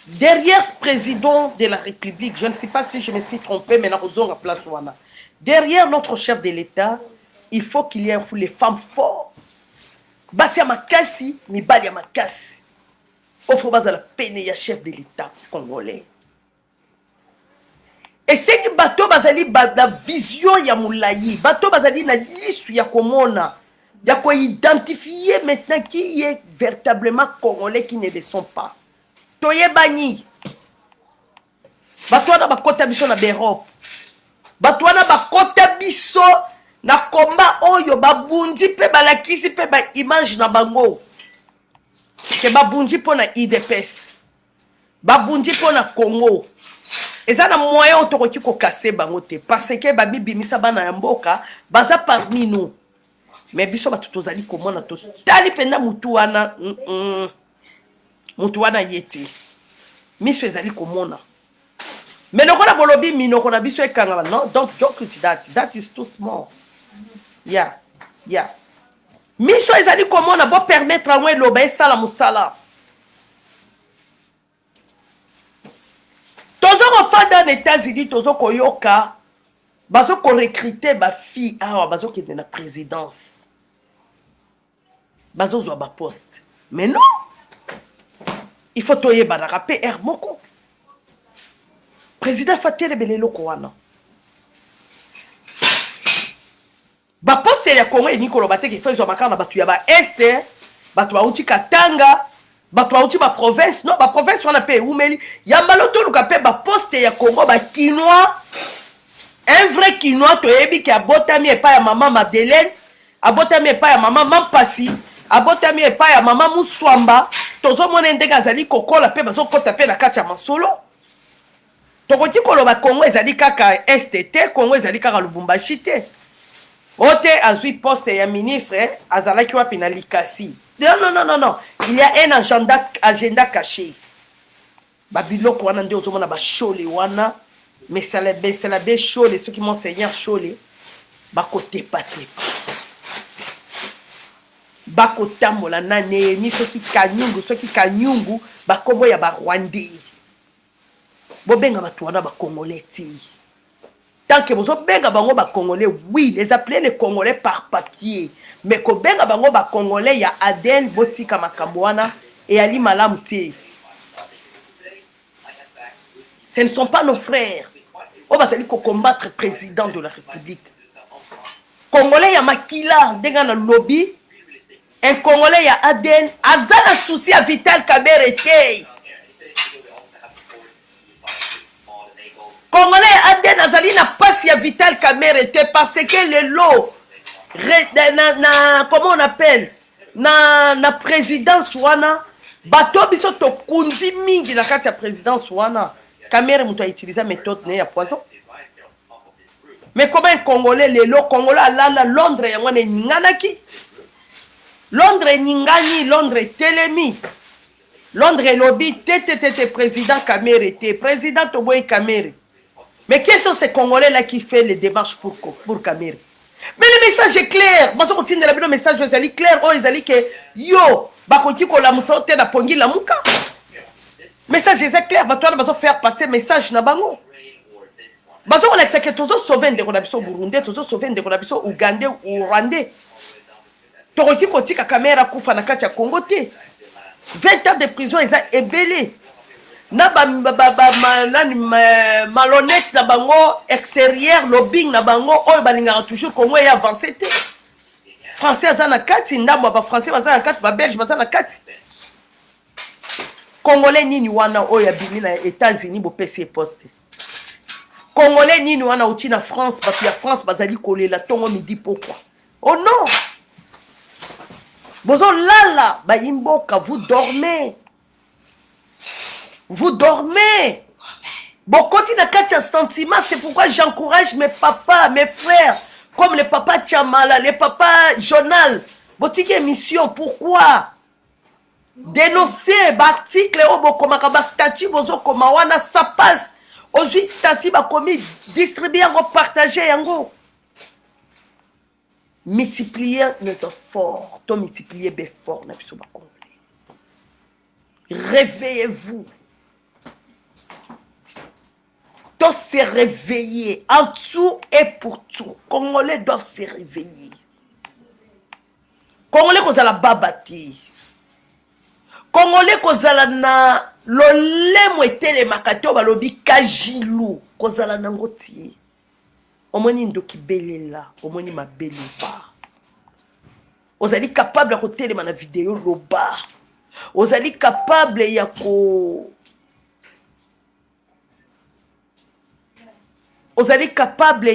Derrière président de la République, je ne sais pas si je me suis trompé, mais nous place derrière notre chef de l'État, il faut qu'il y ait les femmes fortes. Basia Makassi, mi Balia Makassi. Offre base à la peine, il y a chef de l'État congolais. Et c'est que bateau bazali la vision ya moulayi, bateau bazali na l'issue ya komona, ya quoi identifier maintenant qui est véritablement congolais qui ne le sont pas. Toye bani batwana bakota biso na Europe, batwana bakota biso na komba oyo babundi pe balakisi pe ba image na bango ke babundi pona IDPS, babundi pona Congo. Eza na moyen otokoki ko casser bango te parce que babibimisa bana ya mboka baza parmi nous, mais biso batutozali komona to tali penda mutu wana mutu wana yeti miso ezali komona mais nokona bolobi minoko na biso ekanga non, don't with that is too small. Yeah miso ezali komona bo permettre amwe loba esala musala tozo kofanda na États-Unis tozo koyoka bazo ko recruter ba fille awa bazo kende na présidence bazo zwa ba poste, mais non. Il faut toyer banaka PR moko. Président Fatere Belelo Kowana. Ba poste ya Congo et Nikolo Bate qui fait makana batu ya ba este, batu ba uti Katanga, batu ba uti ba province, non ba province wana pe umeli. Ya maloto luka pe ba poste ya Congo ba Kinois. Un vrai Kinois to yebi ki abotami epa ya maman Madeleine, abotami epa ya maman Mampasi, abotami epa ya maman Muswamba. Tozo mona ndenge azali kokola pe bazo kota pe na kati ya masolo. Tokoti koloba Congo ezali kaka STT, Congo ezali kaka Lubumbashi te. Ote azui poste ya ministre, azalaki wapi na Likasi. Non. Il y a un agenda caché. Babiloko wana nde ozomona ba shole wana, mais c'est la be shole ceux qui monseigneur shole ba côté patré. Bako tambola nane ni soki kanyungu bakobo ya ba Rwandais bobenga batu wana ba Congolais ti tant que bozo benga bango ba Congolais, oui les appeler les Congolais par papier, mais ko benga bango ba Congolais ya Aden botika makambo wana et ali malamu ti. Ce ne sont pas nos frères. On va s'ali ko combattre président de la République. Congolais ya makila denga na lobby. Un Congolais ya Aden, azana souci à Vital Kamerhe te. Congolais ya Aden azali na passe ya Vital Kamerhe te parce que les lots comment on appelle na présidence wana bato biso to kunzi mingi na kati ya présidence wana. Kamerhe muto a utilisé méthode ne ya poison. Mais comment un Congolais les lots Congolais alala Londres ya wana ninganaki. Londres Ningani, Londres Telemi, Londres Lobby, président Kamerhe, président Toboy Kamerhe. Mais qui sont ces Congolais-là qui font les démarches pour Kamerhe? Mais le message est clair. Parce qu'on tient le message, ils allaient clair. Oh, ils allaient que yo, bakoti ko la musa te na pongi la muka. Message est clair. Bah toi, on va faire passer message na bango. Bah ça on a que tous sauver de qu'on a besoin Burundi, tous sauver de qu'on a besoin Ougandais ou Rwandais. Toroti koti ka caméra kufa na kati ya Congo te. 20 ans de prison, ils ont ébélé. Na malhonnête na bango extérieur lobbying na bango oyo balingaka toujours Congo ya avancé te. Français aza na kati ndambo ba français baza na kati ba belge baza na kati. Congolais nini wana oyo abimi na États-Unis bo PC poste. Congolais nini wana uti na France parce ya France bazali kolela tongo midi pourquoi? Oh non. Bozo lala ba imboka vous dormez. Vous dormez. Bon, continue à quatre sentiments. C'est pourquoi j'encourage mes papas, mes frères, comme le papa Tchamala, le papa Jonal. Boutique émission. Pourquoi? Dénoncer, article, statut, ça passe. Aux 8 statuts, distribuer, partager, multiplier les efforts. Toi, multiplier les efforts. Réveillez-vous. Se réveiller en tout et pour tout. Congolais doivent se réveiller. Congolais kozala babati. Congolais kozala na lolemo etele makato balobi kajilu kozala nangoti. Omoni ndoki belela, omoni mabeluba. Ozali capable ko telema na vidéo loba. Ozali capable ya ko Vous êtes capable de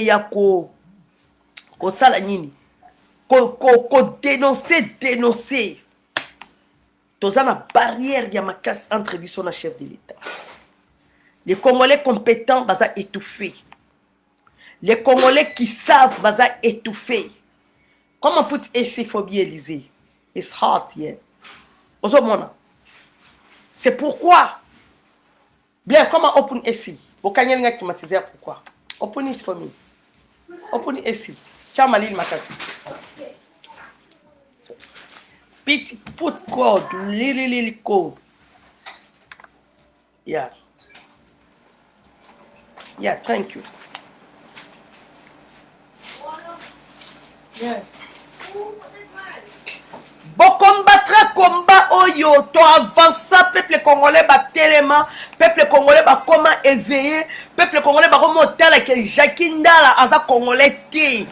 sala nini dénoncer toza na barrière ya makasi entre biso na chef de l'État. Les Congolais compétents baza étouffés. Les Congolais qui savent baza étouffés. Comment peut essayer phobie Élysée? It's hard here. C'est pourquoi bien comment open essayer bokanyanga climatiser pourquoi? Open it for me. Open it esi. Chamalil makasi. Put code. Little code. Yeah. Yeah, thank you. Yes. Bon combattre combat oyo to avança peuple congolais ba tellement peuple congolais ba comment éveillé peuple congolais ba comment tala que Jackie Ndala aza congolais té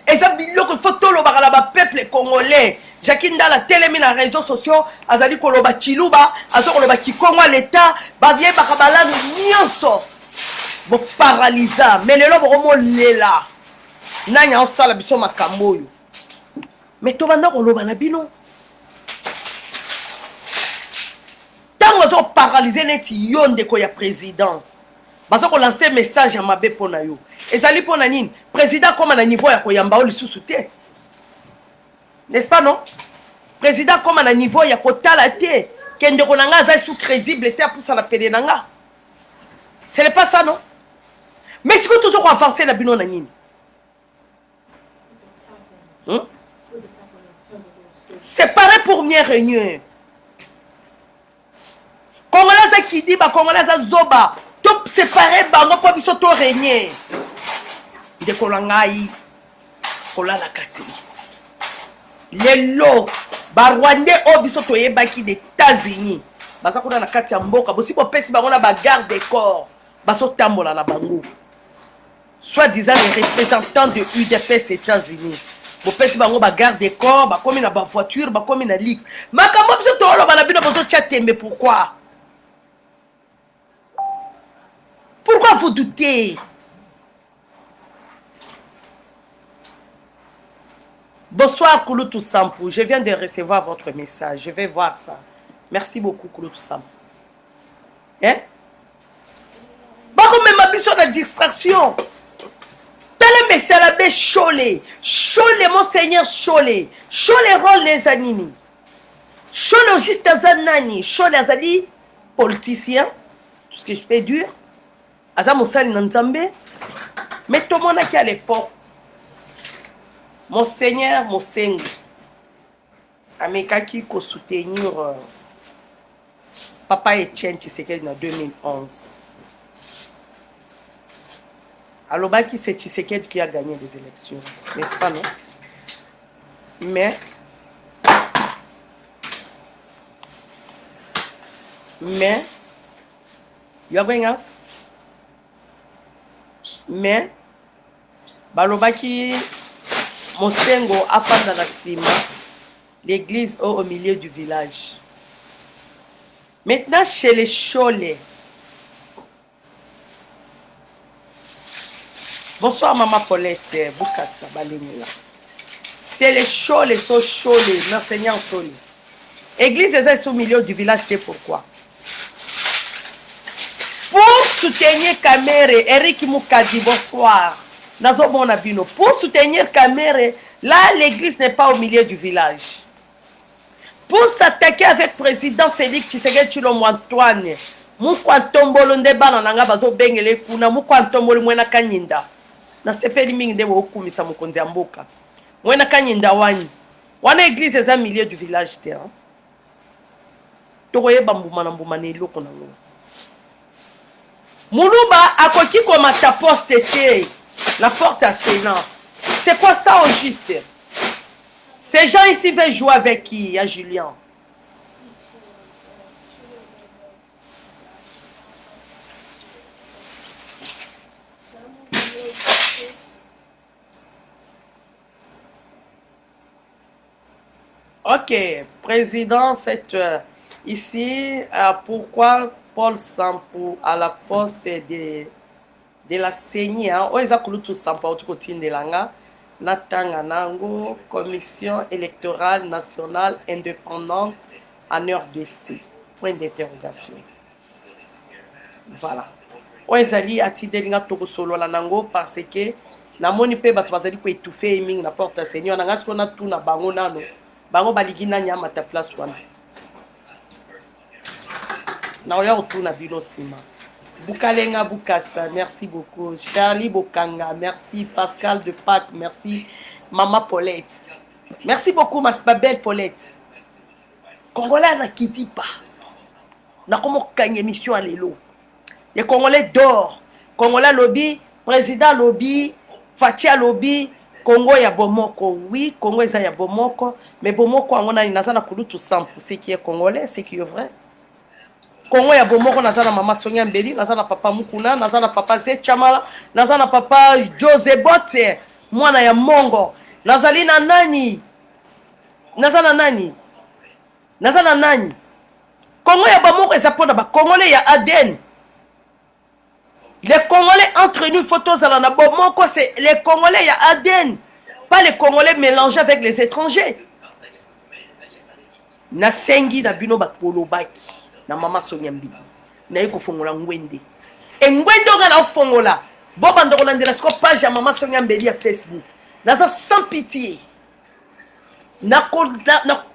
et ça biloko photo lo ba la peuple congolais Jackie Ndala telemi na réseaux sociaux azali ko loba chiluba azo ko loba kikongo l'état ba vie ba kabala nyonso bo paralysa mais lelo ba comment lela nanya osala biso makambo yo mais to banda ko loba na bino Tant paralysé net yon de ko ya président. Baso ko lancer message à mabe pona yo. Ezali pona nini? Président comme na niveau ya ko yamba o lisusu te. N'est-ce pas non? Président comme na niveau ya ko tala te. Kende ko nanga za sous crédible te pour ça la pele nanga. Ce n'est pas ça non? Mais si vous toujours avancer la bino na nini? Séparé pour mieux régner. Congolais qui dit ba Congolais zoba top séparé bango po biso to régner de kolangai kolala kati lelo ba Rwandais o biso to yebaki des États-Unis basa kuna na kati ya mboka bosi po pesi bango na ba garde des corps baso tambola na bango soit disant les représentants de UDPS États-Unis bo pesi bango ba garde des corps ba komi na ba voiture ba komi na lix makambo biso to lo bana bino bozo chatembe pourquoi? Pourquoi vous doutez? Bonsoir Kouloutou Sampou. Je viens de recevoir votre message. Je vais voir ça. Merci beaucoup Kouloutou Sampou. Hein? Bako même ambition de distraction. Tel message l'abbé Cholé. Cholé mon seigneur Cholé. Cholé rôle les animés. Cholé juste Zanani. Cholé Azali politicien. Tout ce que je peux dire. Aza Moussani Nanzambe, mais tout le monde qui à l'époque, Monseigneur Mosengo amekaki ko soutenir Papa Etienne Tshisekedi en 2011. Alobaki c'est Tshisekedi qui a gagné les élections, n'est-ce pas, non? Mais you are going out? Mais balobaki Mosengo afanda na sima l'église au milieu du village. Maintenant chez les Cholés. Bonsoir maman Paulette Bukasa Balenila. C'est les Cholés, sont Cholés, l'enseignant Cholés. Église est au milieu du village, c'est pourquoi. Pour soutenir Kamere, Eric Moukadi, bonsoir. Pour soutenir Kamere, là l'église n'est pas au milieu du village. Pour s'attaquer avec le président Félix Tshisekedi Tshilombo Antoine, Mukwantombolo ndebana nanga bazo bengele kuna Mukwantombolo mwena kanyinda. Na sepeli mingi nde wokumisa mukonzi ya mboka. Mwena kanyinda wani. Wana église est au milieu du village te. Tokoyeba mbuma na mbuma na eloko na ngo. Muluba akoki komata poste te. La porte à Sénat. C'est quoi ça au juste? Ces gens ici veulent jouer avec qui? À Julien. Ok, président, en fait, ici, pourquoi Paul Sampo à la poste de la CENI, oeza kulutu Sampo au côté de l'anga, natanga nango, commission électorale nationale indépendante en RDC. Point d'interrogation. Voilà. Oezali atidelinga toko solo la nango parce que na moni pe bato bazali ko étouffer mingi na porte à Seigneur nanga siko na tuna bango nano. Bango baligi na nyama ta place wana. Na oya otuna bilo sima. Bukalenga Bukasa, merci beaucoup. Charlie Bokanga, merci. Pascal de Pâques, merci. Maman Paulette. Merci beaucoup ma belle Paulette. Congolais na kiti pa. Na komo kanye mission à l'élo. Les Congolais d'or. Congolais lobby, président lobby, Fatia lobby, Congo ya Bomoko. Oui, Congo ya Bomoko, mais Bomoko on a une nazana kulutu sample. C'est qui est congolais, c'est qui est vrai. Congo ya Bomoko nazana mama Sonia Mbeli, nazana papa Mukuna, nazana papa Zechamala, nazana papa Jose Bote, mwana ya Mongo. Nazali na nani? Nazana nani? Nazana nani? Congo ya Bomoko ezapona ba Congolais ya Aden. Les Congolais entre nous, photos à la Bomoko, c'est les Congolais, il y a Aden. Pas les Congolais mélangés avec les étrangers. Na sengi na bino bakolo baki. Na mama Sonia Mbili. Na yeko fongola ngwende. E ngwende oga na fongola. Boba ndoko na ndela sko page ya mama Sonia Mbili ya Facebook. Na ça sans pitié. Na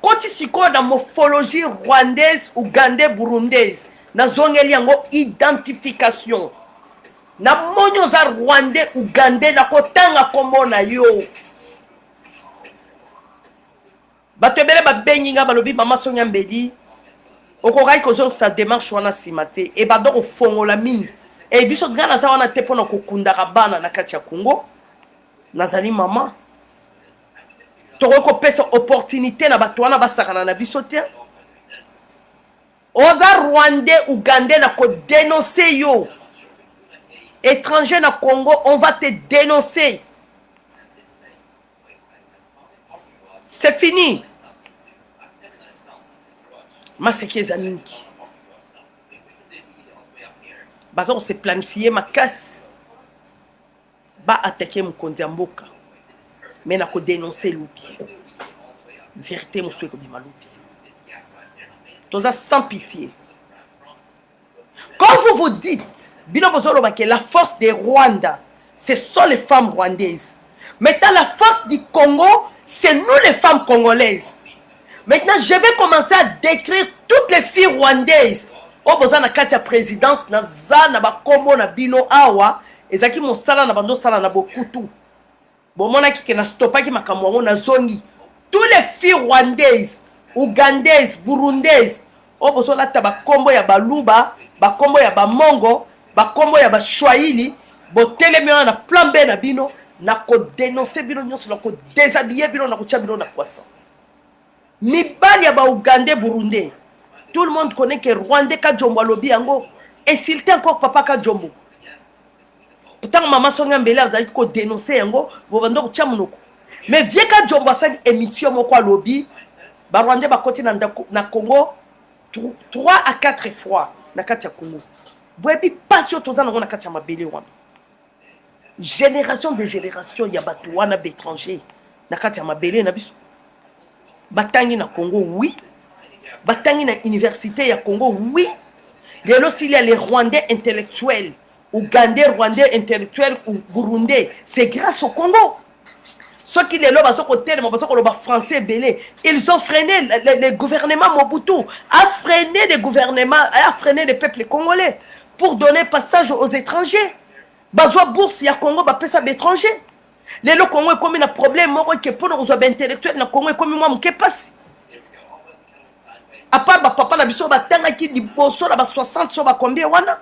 koti siko na morphologie rwandaise, ougandais, burundaise. Na zongeli yango identification. Na monyo za rwandais ougandais na kotanga kombo na yo. Bato ebele babengi nga balobi mama Sonia Mbeli okokai kozonga sa démarche wana nsima te e badoko ofongola mingi e biso nga naza wana te mpona kokundaka bana na kati ya Congo nazali mama tokoki kopesa opportunité na bato wana basakana na biso te oza rwandais ougandais na kodénonce yo. Étranger na Congo, on va te dénoncer. C'est fini. Ma c'est qui zaminki. Baza on s'est planifié ma casse. Ba attaquer mon konzi mboka. Mais na ko dénoncer l'oubi. Vérité mon souhait ko bima l'oubi. Toza sans pitié. Quand vous vous dites que la force des Rwanda, ce sont les femmes rwandaises. Maintenant, la force du Congo, c'est nous les femmes congolaises. Maintenant, je vais commencer à décrire toutes les filles rwandaises. Oh, vous avez la présidence, na za na ba kombo na bino awa, ezaki mon sala na bando sala na bokutu. bomona ki ke na stopaki makambo yango na zongi tous les filles rwandaises ougandaises burundaises oyo bozolata bakombo ya baluba bakombo ya bamongo bakombo ya bashwahili botelemi wana na plan B na bino na kodenonse bino nyonso na kodéshabille bino na kotia bino na poisson mibali ya baougandais burundais tout le monde connaît que rwandais Kajombo alobi yango insulté encore papa Kajombo pourtant maman songa mbele azali kodénonce yango bobanda kotia monoko mais vie Kajombo asali émission moko alobi barwandais bakoti na Congo 3 à 4 fois na kati ya Congo boyebi pasi oyo toza nango na kati ya mabele wana génération de génération ya bato wana bétranger na kati ya mabele na biso batangi na Congo oui batangi na université ya Congo oui lelo s'il y a les Rwandais intellectuels Ougandais Rwandais intellectuels ou Burundais c'est grâce au Congo ceux qui les lobes français belé ils ont freiné le gouvernement Mobutu a freiné le gouvernement a freiné le peuple congolais pour donner passage aux étrangers bazwa bourse ya Congo ba pesa d'étrangers lelo Congo comme un problème moko ke pour nous intellectuel na Congo comme moi mke passe à part ba papa na biso ba tanga ki liboso na ba 60 so ba combien wana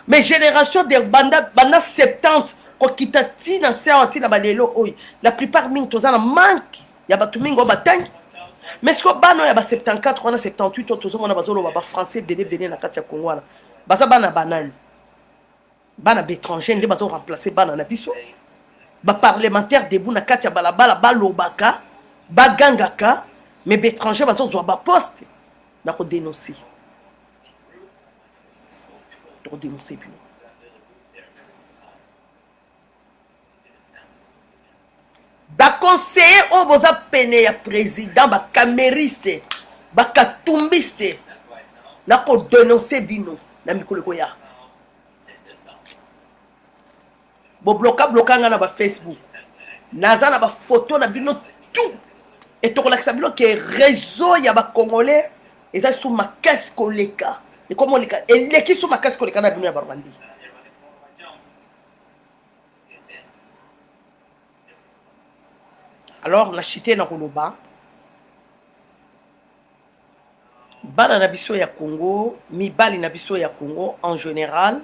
mais génération de banda 70 ko kitati na serti na balelo oy la plupart mingi tozana manque ya batu mingo batangi mais ce que bano ya ba 74 wana 78 tozo mona bazolo ba français belé na kati ya Congo wana baza bana banani bana bétranger nde bazo remplacer bana na biso ba parlementaire debout na kati ya balabala balobaka bagangaka mais bétranger bazo zwa ba poste na ko dénoncer to dénoncer bien ba conseiller o boza pene ya président ba camériste ba katumbiste na ko dénoncer bino na mikolo ko ya bo bloka nga na ba Facebook naza na ba photo na bino tout et to kolakisa bino ke réseau ya ba congolais eza sous ma caisse koleka et comment leka eleki sous ma caisse koleka na bino ya Rwanda alors na chité na koloba bana na biso ya Congo mibali na biso ya Congo en général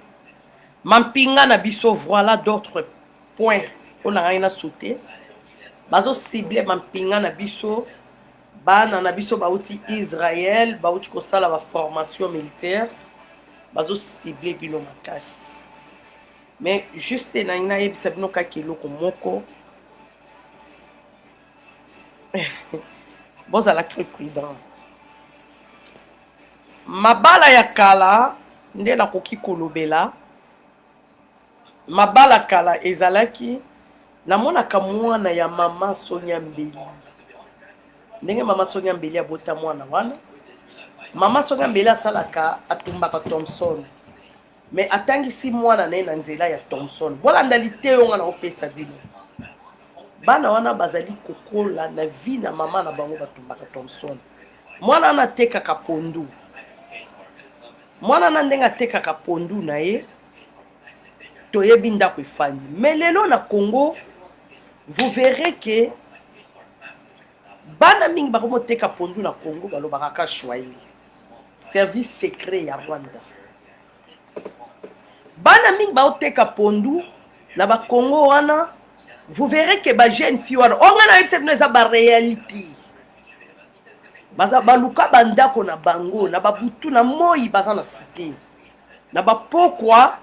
mampinga na biso voilà d'autres points on a rien à sauter bazo ciblé mampinga na biso bana na biso bauti Israël bauti ko sala ba formation militaire bazo ciblé bino makasi mais juste na ina yebisa bino ka kiloko moko boza la très prudent mabala ya kala nde na koki kolobela mabala kala ezalaki namonaka mwana ya mama Sonia Mbeli ndenge mama Sonia Mbeli abota mwana wana mama Sonia Mbeli asalaka atumbaka Thompson mais atangisi mwana naye na nzela ya Thompson bolanda te onga na opesa bino bana wana bazali kokola na vie na mama na bango batumbaka Thompson mwana na tekaka pondu mwana na ndenge atekaka pondu na ye toyebi ndako efandi mais lelo na Congo vous verrez que bana mingi bakomoteka pondu na Congo balobaka ka Swahili service secret ya Rwanda bana mingi baoteka pondu na ba Congo wana vous verrez que ba jeune fille wana onga na yebisa bino eza ba réalité baza baluka bandako na bango na babutu na moi baza na cité na ba pourquoi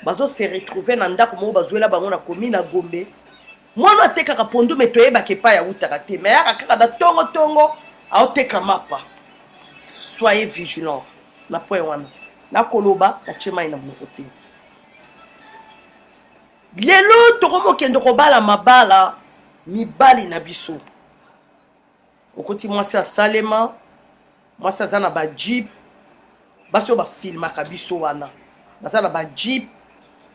bazo se retrouver na ndako mo bazwela bango na commune na Gombe mwana atekaka pondu me toyebaka epai ya utaka te me yaka kaka na tongo aoteka mapa soyez vigilant na point wana na koloba na chema ina monoko te lelo tokomokende kobala mabala mibali na biso okoti mwasi asalema mwasi aza na ba jeep basi oyo bafilmaka biso wana baza na ba jeep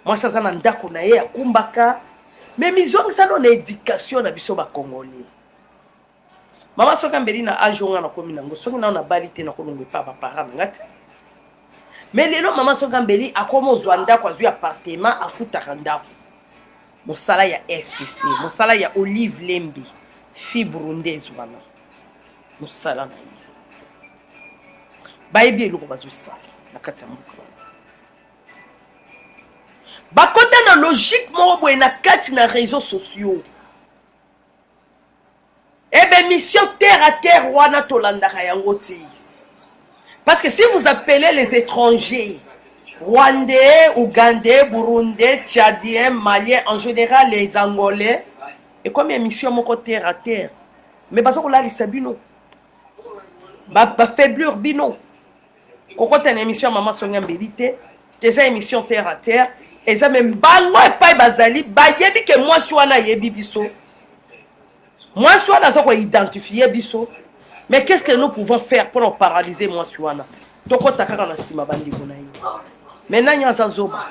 mwasi aza na ndako na ye akumbaka mais mizongisa no na éducation na biso bakongolais mama Sonia Mbeli na age onga na komi nango soki nao na bali te na kolongo epa bapara nanga te mais lelo mama Sonia Mbeli akoma ozwa ndako azwi appartement afutaka ndako mosala ya FCC, mosala ya Olive Lembi, fi burundaise wana. Mosala na ye. Bayebi eloko bazosala na kati ya mboka. Bakota na logique moko boye na kati na réseaux sociaux. Ebe mission terre à terre wana tolandaka yango te. Parce que si vous appelez les étrangers, Rwandais, Ougandais, Burundais, Tchadiens, Maliens, en général les Angolais, et comme une mission moko terre à terre, mais baso ko la lisabino. Ba faiblure bino. Koko tene émission maman Sonia Mbelite, des émissions terre à terre, et ça même bango et pas bazali, ba yebi que moi soana yebi biso. Moi soana ça quoi identifier biso. Mais qu'est-ce que nous pouvons faire pour nous paralyser moi soana? Toko takaka na sima bandi bona yi. Maintenant il y a Zazoba.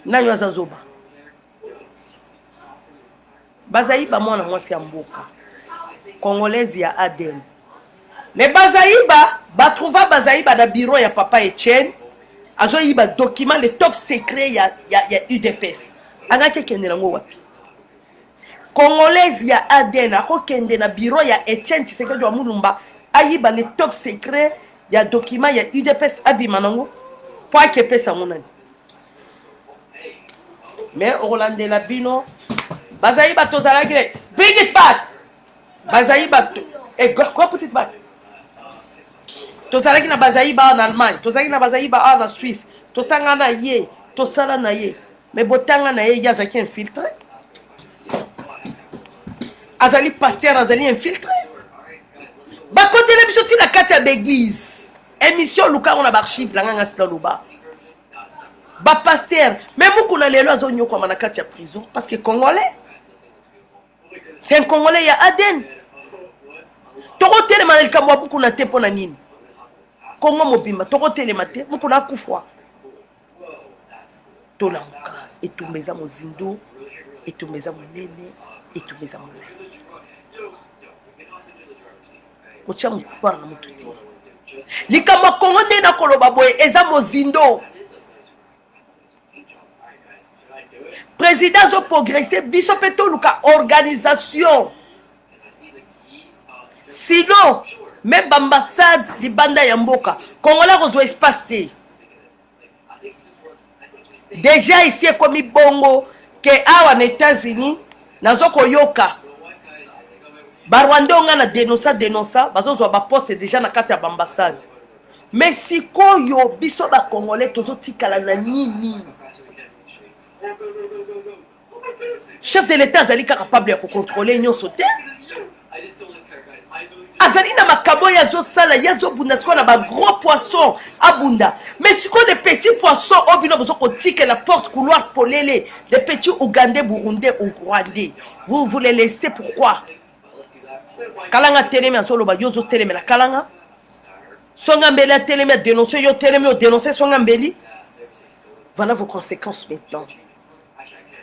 Nanyo Zazoba. Bazaïba moi na moi si amboka. Congolaise ya Aden. Mais Bazaïba, trouva Bazaïba dans bureau ya papa Etienne. Azo yiba document le top secret ya UDPS. Angake kende nango wapi. Congolaise ya Aden ako kende na bureau ya Etienne Tshisekedi wa Mulumba ayiba le top secret ya document ya UDPS abima nango po akepesa monani. Mais Orlande la bino Bazaïba tozalaki bring it back. Bazaïba et quoi petite batte. Tozalaki na Bazaïba en Allemagne, tozalaki na Bazaïba en Suisse, tozanga na ye, tosala na ye. Mais botanga na ye yazaki infiltré. Azali pasteur azali infiltré. Ba côté la biso ti na kati ya l'église. Émission luka on a archive la nganga sila luba. Ba pasteur, même mukuna lelo azonyo kwa na kati ya prison parce que congolais. C'est un congolais ya Aden. Toko telema na likambo buku na te pona nini? Kongo mobimba toko telema te buku na kufwa. Tolanka etumbeza mozindo, etumbeza monene, etumbeza molai. Kocha mutspara na mututi. Likambo Kongo nde na koloba boye eza mozindo. Président zo progresser biso peto luka organisation. Sinon, même l'ambassade de Banda Yamboka, Congolais reçoit espace. Déjà ici, comme Bongo, que awa les États-Unis, nazoko yoka. Barwanda on a dénoncé, bazo zo ba poste déjà na kati ya ambassade. Mais si koyo biso ba Congolais tozo tikala na nini. Chef de l'État azali capable de contrôler union sauté. Azali na makabo ya zo sala ya zo bunda siko na ba gros poisson abunda. Mais siko des petits poissons obino bozo ko tike la porte couloir polele, des petits ougandais, burundais ou rwandais. Vous les laissez pourquoi? Kalanga teleme solo ba yozo teleme la kalanga. Songa mbeli teleme dénoncer yo teleme dénoncer songa mbeli. Voilà vos conséquences maintenant.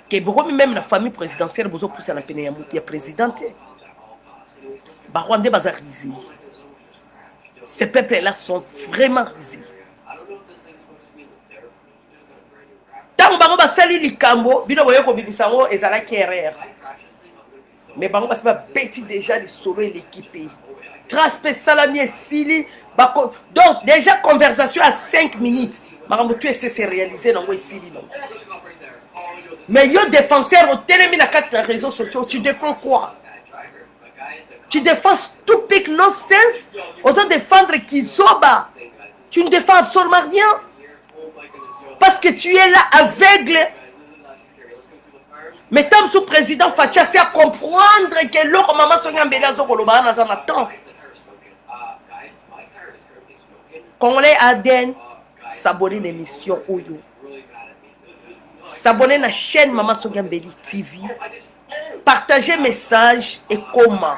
Que beaucoup même la famille présidentielle bozo pousser na pene ya présidente. Barwandais bazar risé. Ces peuples-là sont vraiment risés. Tant bango basali likambo, bino boye ko bibisango ezala KRR. Mais bango basi ba beti déjà le solo et l'équipé. Traspe salami et sili bako. Donc déjà conversation à 5 minutes. Marambo tu essaie de réaliser dans sili non. Mais yo défenseur au télémi na quatre réseaux sociaux, tu défends quoi? Tu défends stupide nonsense, osant défendre Kizoba. Tu ne défends absolument rien. Parce que tu es là aveugle. Mais tant sous président Fatia, c'est à comprendre que l'autre maman Sonia Mbela Zokoloba n'a pas temps. Congolais Aden, s'abonner l'émission Oyo. S'abonner à la chaîne Maman Sonia Mbeli TV. Partager message et comment.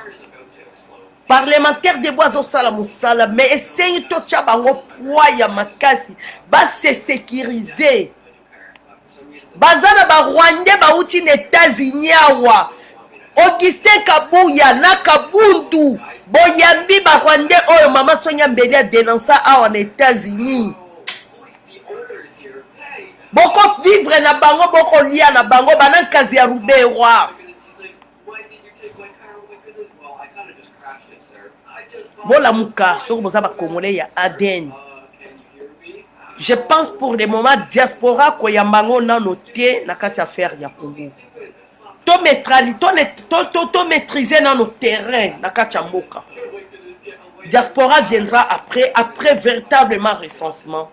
Parlementaire de Boiseau Salamoussala, mais essayez de tchabango poya makasi, ba se sécuriser. Bazana ba Rwandais ba uti na États-Unis awa. Augustin Kabuya na Kabundu, boyambi ba Rwandais oyo Maman Sonia Mbeli a dénoncé awa na États-Unis. boko vivre na bango boko lia na bango banan kazi ya ruberwa bola muka soko boza ba congolais ya ADN. Je pense pour le moment diaspora ko yambango nano te na kati affaire ya Congo. To maîtriser dans nos terrains na kati ya mboka. Diaspora viendra après véritablement recensement.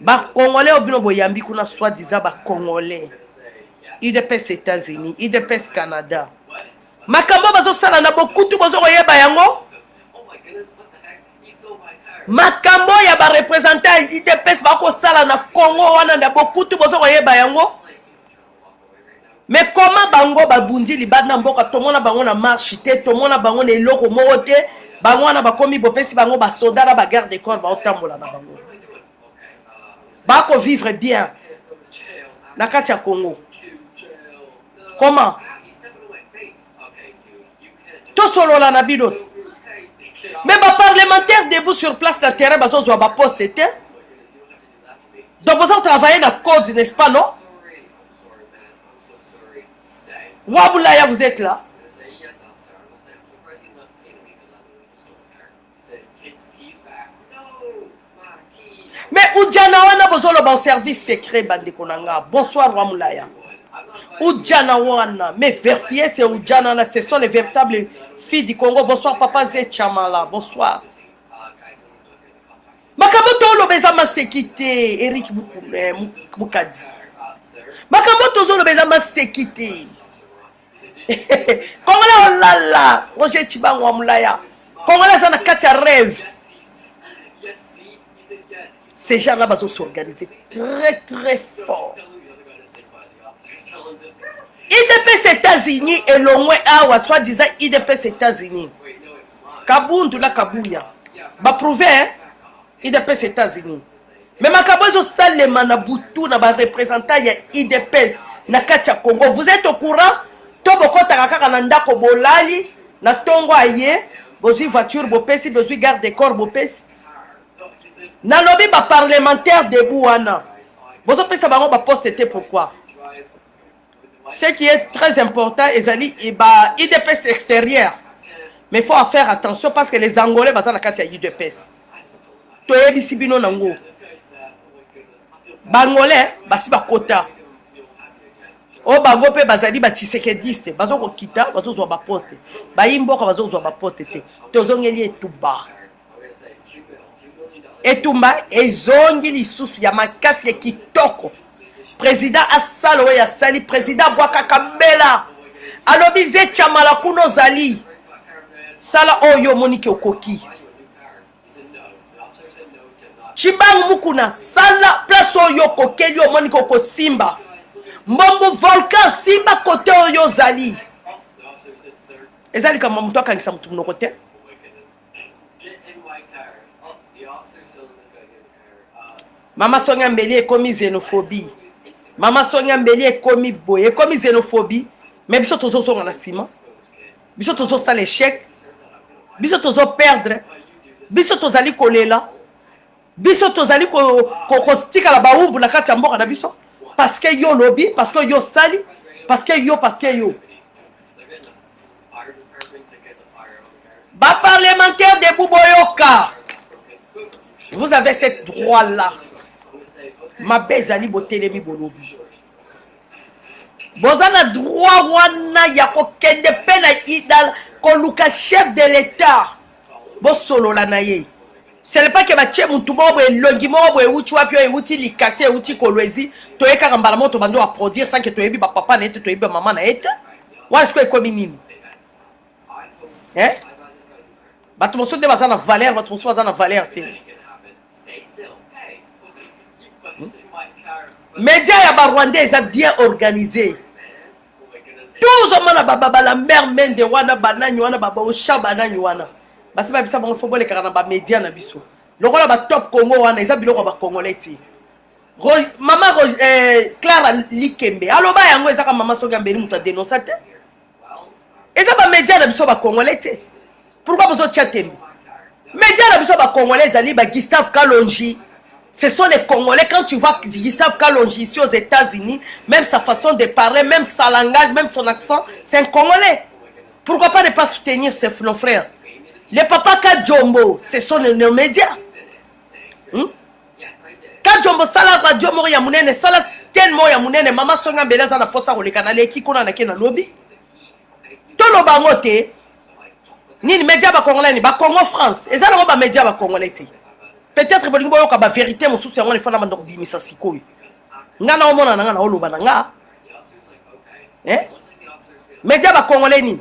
Ba congolais obino boyambi kuna soi-disant ba congolais. IDPS États-Unis, IDPS Canada. Makambo bazo sala na bokutu bazo koyeba yango. Makambo ya ba représentant IDPS ba ko sala na Congo wana na bokutu bazo koyeba yango. Mais comment bango babundi libana mboka tomona bango na marche te tomona bango na eloko moko te bango wana bakomi bopesi bango ba soda na ba garde de corps ba otambola na bango. Ba ko vivre bien na kati ya Congo. Comment? Tout solo la nabilot. Mais les parlementaires debout sur place de terrain, ils ont un poste. Donc vous avez travaillé dans le code, n'est-ce pas, non? Waboulaya, vous êtes là. Mais Oudjanawana, vous avez un service secret, Bandekonanga. Bonsoir, Wamoulaya. Oudjanawana, mais vérifiez, c'est Oudjanawana, ce sont les véritables filles du Congo. Bonsoir, papa Zechamala. Bonsoir. Makamoto Lobeza Masekite, Eric Moukadi. Makamoto Lobeza Masekite. Congolais, oh là là, Roger Chiban Wamoulaya. Congolais, ça n'a qu'à rêve. Ces gens-là vont s'organiser très très fort. IDPS États-Unis et le moins awa soi-disant IDPS États-Unis. Kabundu la Kabouya. Ba prouver hein? IDPS États-Unis. Mais ma kabozo salema na butu na ba représentant ya IDPS na katia Congo. Vous êtes au courant? Tobo kota kaka na ndako bolali na tongo aye, bozi voiture bopesi, bozi garde de corps bopesi. Na lobby ba parlementaire de Bouana. Bozo pesa bango ba poste était pourquoi? Ce qui est très important, Ezali, IDPS extérieur. Mais il faut faire attention parce que les Angolais, ils sont dans IDPS. Tu es ici, bino nango. Bangolais, basi ba quota. Oh, bango pe bazali ba tisekediste. Bazo ko kita, bazo zo ba poste. Ba imboka bazo zo ba poste te. Tozongeli etuba. Etumba, ezongi lisusu ya makasi ya kitoko. Président Assalo ya sali président Bwaka Kabela alobi Zechamala kuno zali sala oyo monike okoki Chibang mukuna sala place oyo kokeli o monike okosimba mbombo volcan simba kote oyo zali ezali kama mtu akangisa mtu mnoko te. Mama Sonia Mbeli ekomi xénophobie. Mama Sonia Mbeli ekomi boye, ekomi xénophobie. Mais biso tozo songa na ciment. Biso tozo sala échec. Biso tozo perdre. Biso tozali kolela. Biso tozali ko stika la baumbu na kati ya mboka na biso. Parce que yo lobby, parce que yo sali, parce que yo. Ba parlementaire de Bouboyoka. Vous avez ce droit-là. Ma bezali botelemi bolobi. Bozana droit wana ya kokende pena idal koluka chef de l'état. Bo solo la naye. Ce n'est pas que ba che mutu mo bo elongi mo bo euti wapi o euti likase euti kolwezi to eka kambala moto bando a produire sans que to yebi ba papa na ete to yebi mama na ete. Wa est-ce que ekomi nini? Hein? Bato moso de bazana valeur, bato moso bazana valeur te. Média ya ba Rwandais est bien organisé. Tous les hommes baba la mère mende wana banani wana baba osha banani wana. Basi ba bisa bango fobole kaka na ba média na biso. Lokola ba top Congo wana eza biloko ba congolais ti. Mama Clara Likembe. Alo ba yango eza ka mama Sonia Mbeli muta dénoncer te. Eza ba média na biso ba congolais te. Pourquoi vous êtes chatembi? Média na biso ba congolais ali ba Gustave Kalonji. Ce sont les Congolais. Quand tu vois Gustave Kalonji ici aux États-Unis, même sa façon de parler, même son langage, même son accent, c'est un Congolais. Pourquoi pas ne pas soutenir nos frères? Les papas Kadjombo, ce sont nos médias. Kadjombo, Sala Radio Mori Yamounene, Sala tellement Yamounene, Maman Songa Beleza na posa rolekana leki kuna na kena lobby. Tolo bangote. Ni média ba Congolais ni ba Congo France. Et ça na ba média ba Congolais. Peut-être que bolingo yoka ba vérité mon souci yango le fana mando bimisa sikoyo. Nga na omona na nga na oloba na nga. Média ba Congolais ni.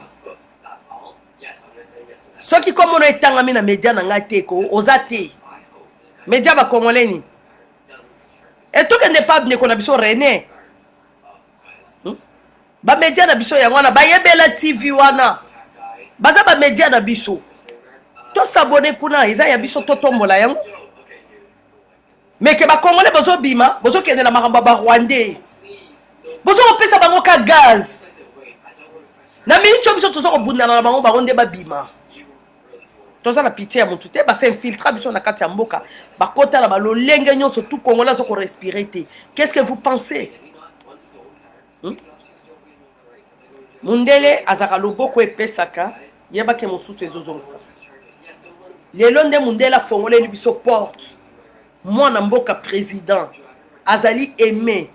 Soki comme on etangami na média na nga teko ozate. Média ba Congolais ni. Et tout que n'est pas ne kona biso René. Ba média na biso yango na ba yebela TV wana. Baza ba média na biso. To s'abonner kuna eza ya biso to tombola yango. Mais que ba Congolais bozo bima, bozo kende na makamba ba Rwandais. Bozo opesa bango ka gaz. Na mincho biso tozo kobunda na bango ba onde ba bima. Toza na pitié ya mutu te ba s'infiltra biso na kati ya mboka. Ba kota la ba lolenge nyonso tout Congolais zo ko respirer te. Qu'est-ce que vous pensez? Mundele azaka loboko epesaka yeba ke mosusu ezozongisa. Lelo nde Mundele afongoleli biso porte. Mwana mboka président azali aimé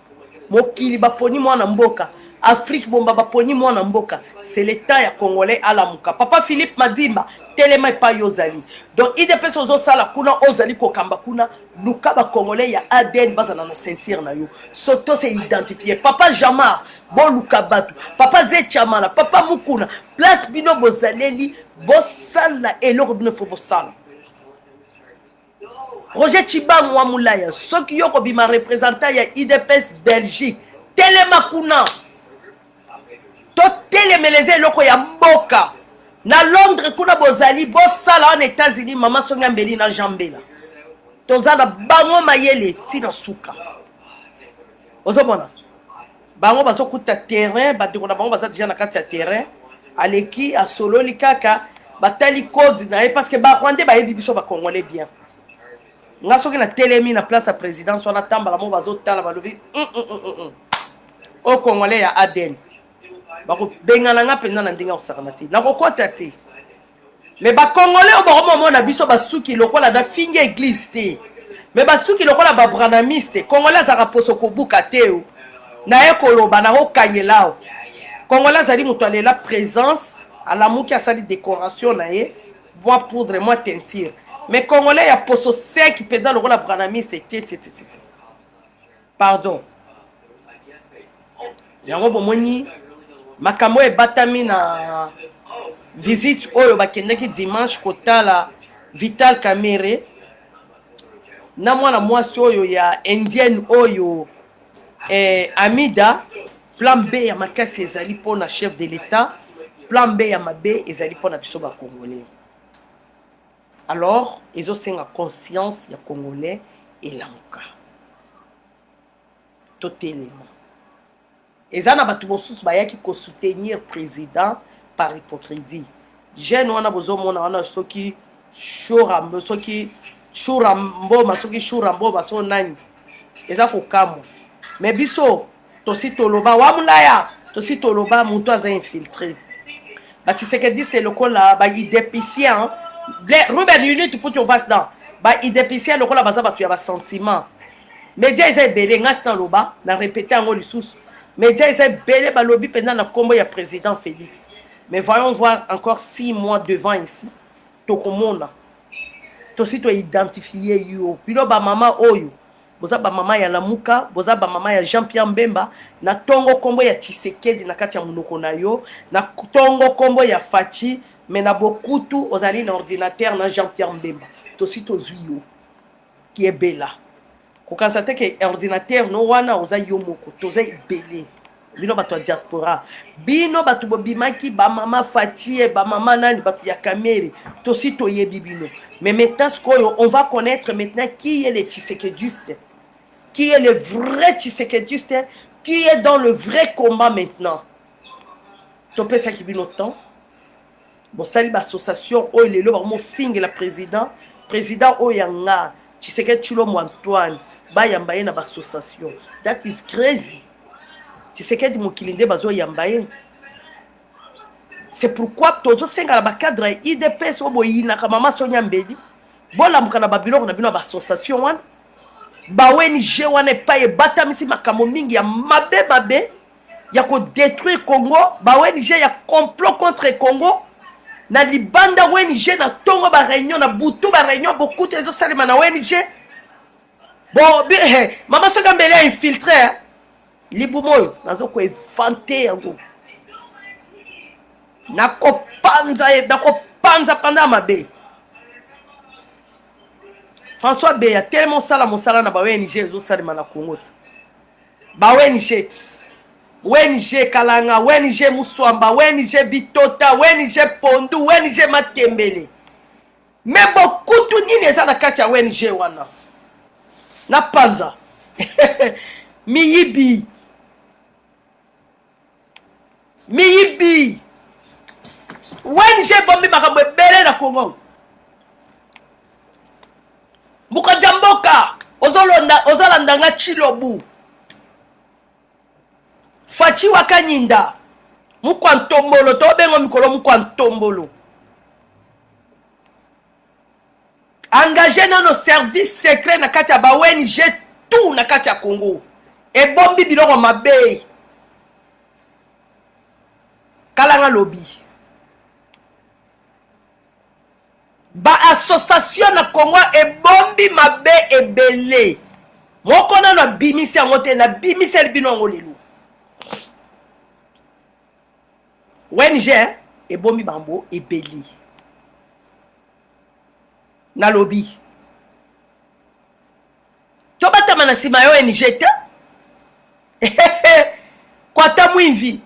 mokili baponi mwana mboka Afrique bomba baponi mwana mboka c'est l'état ya Congolais alamuka. Papa Philippe Madimba telema pa yozali donc IDPS ozo sala kuna ozali kokamba kuna luka ba Congolais ya ADN bazana na sentir na yo soto se identifier. Papa Jamar bon luka batu, Papa Zetchamala, Papa Mukuna place bino bozaleli bosala eloko bino fo bosala. Roger Chibang Wamoulaya, ceux qui ont bima représentant ya IDPS Belgique, telema kuna. To telemeleze loko ya mboka. Na Londres kuna bozali bosala en États-Unis Maman Songa Mbeli na Jambela. Tozana bango mayele tina suka. Ozomona. Bango bazo kuta terrain, batiko na bango baza déjà na kati ya terrain. Aleki a solo likaka batali code na parce que ba Rwandais ba yebi biso ba Congolais bien. Nga soki na telemi na place à présidence wana tambala mo bazotala balobi o Congolais ya ADN bako bengana nga penda na ndinga osakana te na kokota te mais ba Congolais o bako mona biso basuki lokola da finge église te mais basuki lokola ba branamiste Congolais azaka poso kobuka te na ekoloba na okanyelao Congolais azali muto alela présence ala muki asali décoration na ye bois poudre moi teinture. Mais Congolais, il y a poso sec qui pédale le rôle à branamiste. Pardon. Yango bomoni makambo e batami na visite oyo bakendaki dimanche kotala Vital Kamerhe na mwana mwasi oyo ya indienne oyo Amida. Plan B ya makasi ezali pona chef de l'État, plan B ya mabe ezali pona biso ba Congolais. Alors, ils ont une conscience, les Congolais et l'Amouka. Totalement. Et ça, on a qui soutenir le président par hypocrisie. Jeune, on a besoin de ceux qui chourambo, ceux qui chourambo, ceux qui chourambo, ceux qui nani. Et ça, c'est comme mais biso, tosi toloba, wamulaya, tosi toloba, mouto a infiltré. Bah, tu sais que dit c'est le coup là, bah, il dépicient, hein. Robert Unit tu peux te voir dans ba idépicier le rôle baza batu ya ba sentiment média ils belé ngasna loba na répéter en lisusu média ils belé ba lobby pendant la combo ya président Félix mais voyons voir encore 6 mois devant ici to komona to si to identifier yo pilo ba mama oyo boza ba mama ya Lamuka boza ba mama ya Jean-Pierre Mbemba na tongo kombo ya Tshisekedi na kati ya munoko na yo na tongo kombo ya Fachi. Mais na beaucoup tout aux alliés ordinateur na Jean-Pierre Mbemba tosi tozuyo qui est bella ko kansate que ordinateur no wana oza yomoko toza belé bino bato diaspora bino bato bobimaki ba mama Fachi ba mama nani bato ya Kamerhe tosi toyebi bino mais maintenant ce on va connaître maintenant qui est le Tshisekediiste, qui est le vrai Tshisekediiste, qui est dans le vrai combat maintenant. Topé ça qui bino temps. Bon, ça, l'association, oh, il est là, vraiment, fing, le président, Oyanga, Tshisekedi Tshilombo Antoine bayamba ye na association. That is crazy. Tshisekedi mokili nde bazo yamba ye. C'est pourquoi tozo senga ba cadre IDPS oboyina ka mama Sonia Mbedi. Bola mukana ba biloko na bino ba association wana. Ba ONG wana pa e batamisi makambo mingi ya mabe ya ko détruire Congo, ba ONG ya complot contre Congo. Na libanda ONG na tongo ba réunion na butu ba réunion beaucoup de salima na ONG. Bon mama Sonia Mbedi a infiltré libumoyo nazo ko inventer yango. Nakopanza panda mabe. François Beya tellement sala mosala na ba ONG zo salima na Congo. Ba ONG Kalanga, ONG Muswamba, ONG Bitota, ONG Pondu, ONG Matembele. Mais beaucoup tout nini eza na kati ya ONG wana. Na panza. Miyibi. ONG bombi makambo ebele na Congo. Mukajamboka ozolanda nga Chilobu. Fachi Wakanyinda. Mukwantombolo to bengo mikolo mukwantombolo. Engagé dans nos services secrets na kati ya ba ONG tout na kati ya Congo. E bombi biloko mabe. Kalanga lobby. Ba association na Congo e bombi mabe ebele. Moko na bimisi yango te na bimisi elbino ngo lelo. ONG e bombi bambo ebele. Na lobby. Tobata manasima yo ONG te. Kwata mwinvi.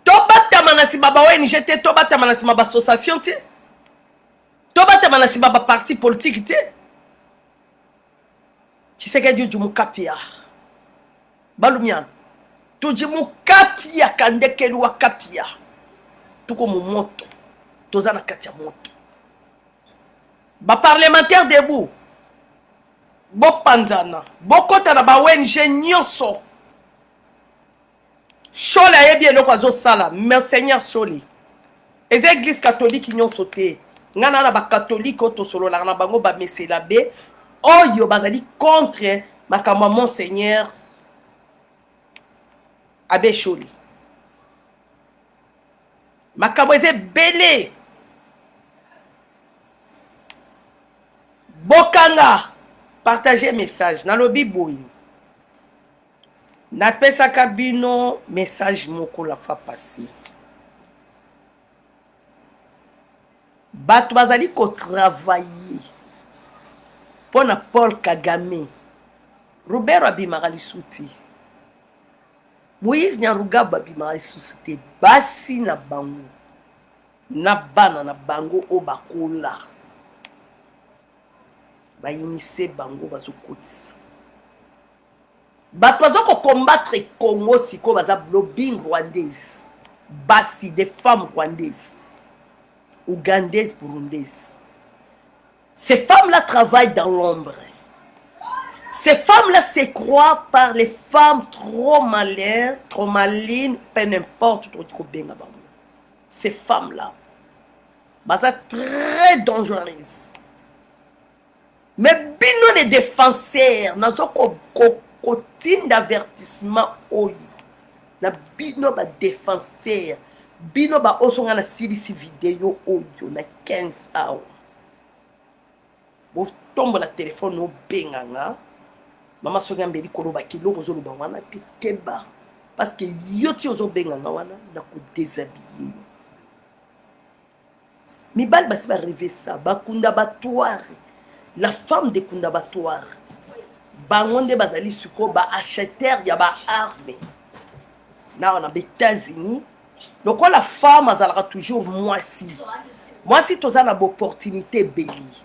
Tobata manasima ba ONG te, tobata manasima ba association te. Tobata manasima ba parti politique te. Tshisekedi jumu kapia. Balumian. Tujimu kapia kandekelu wa kapia. Tuko mu moto. Tozana kati ya moto. Ba parlementaire debout. Bo panzana. Bo kota na ba ONG nyonso. Chole ayebi eloko azosala. Monseigneur Chole. Les églises catholiques qui ont sauté. Ngana na ba catholique oto solo la na bango ba mesela be. Oyo bazali contre makamwa Monseigneur Abbé Chole. Makambo eze belé. Bokanga. Partagez message. Na lobi boy. Na pesa kabino message moko la fa passer. Bato bazali ko travailler. Pona Paul Kagame. Robert abimaka lisuti. Moïse Nyarugaba abimaka lisuti. Basi na bango. Na bana na bango o bakola. Bayimise bango bazokotisa. Bato bazoko combattre Congo siko baza lobbying rwandaise. Basi des femmes rwandaises. Ougandaises, burundaises. Ces femmes-là travaillent dans l'ombre. Ces femmes-là se croient par les femmes trop malines, peu n'importe trop bien. Ces femmes-là, sont très dangereuses. Mais bino les défenseurs, nous avons un d'avertissement. Na bino ba défenseur, bino ba osonga na silisi vidéo audio na 15 hours. Bo tombe la téléphone no benganga. Mama Sonia Mbedi koloba kiloko zoloba wana tekeba parce que yoti ozo benganga wana na ko déshabiller. Mibal basi ba rêver ça, ba kunda batoire. La femme de kunda batoire. Bangonde bazali suko ba acheteur ya ba arme. Na on a États-Unis. Donc la femme azalera toujours moi si toza na opportunité beli.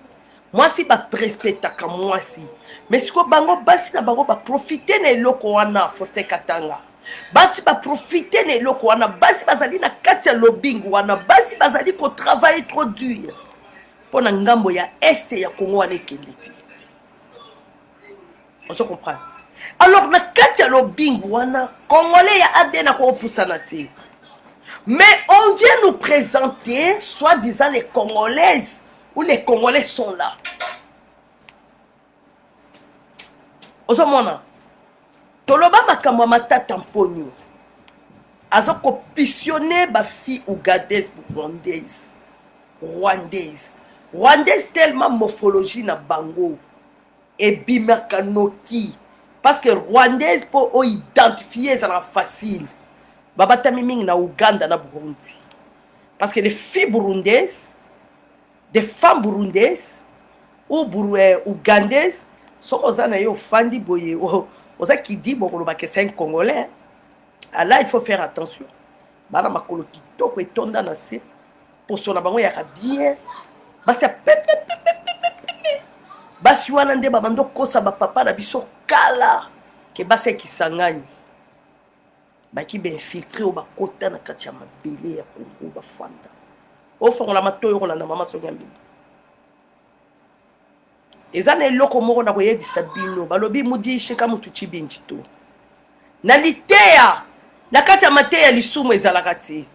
Moi si ba respecta ka moi si. Mais siko bango basi na bango ba profiter na eloko wana Foster Katanga. Basi ba profiter na eloko wana basi bazali na kati ya lobbying wana basi bazali ko travailler trop dur. Pona ngambo ya este ya Congo wana keliti. On se comprend. Alors, na kati ya lobbying wana, Congolais ya adena ko opusana te. Mais on vient nous présenter, soi-disant les Congolaises, où les Congolais sont là. Ozomona, toloba makamwa matata mponyo. Azo ko pissionner ba fille ougandaise rwandaise. Rwandaise tellement morphologie na bango. Et bimakanoki. Parce que rwandaise pour identifier ça la facile. Babata miming na Ouganda na Burundi. Parce que les filles burundaises, des femmes burundaises ou ougandaises, sont aux années fandi boye, aux qui dit bon que c'est un Congolais. Là il faut faire attention. Bana makolo kitoko etonda na se pour son abango ya bien. Basi basi wana nde babando kosa ba papa na biso kala ke basi kisangani. Baki be infiltré au bakota na kati ya mabele ya Kongo bafanda. Ofongola matoyo na mama Sonyambi. Ezana eloko moko na koyebisa bino balobi mudi sheka mutu chibinjito. Na liteya na kati ya mateya lisumu ezalaka te.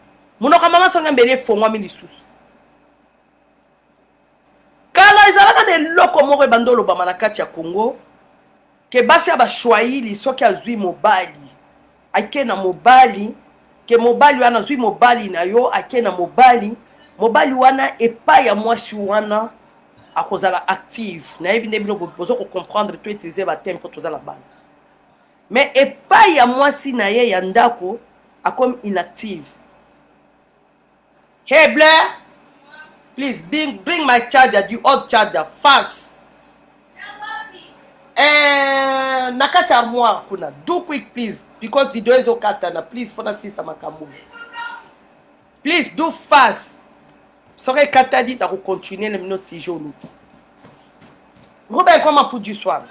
Munoka mama Sonyambi efongwa mi lisusu. Kala ezalaka de loko moko bandolo ba manakati ya Kongo ke basi aba shwaili soki azui mobali. Ake na mobali ke mobali wana zui mobali na yo ake na mobali wana epa ya mwasi wana akozala active na yebi nde bino bozo ko comprendre to utiliser ba terme pour tozala bana mais epa ya mwasi na ye ya ndako akom inactive. Hey Blair, please bring my charger, the old charger fast. Nakati armoire kuna do quick please because video is okatana please for na sisa makambo please do fast sore katadi ta ko continuer le mino 6 jours l'autre Robert comment pour du soir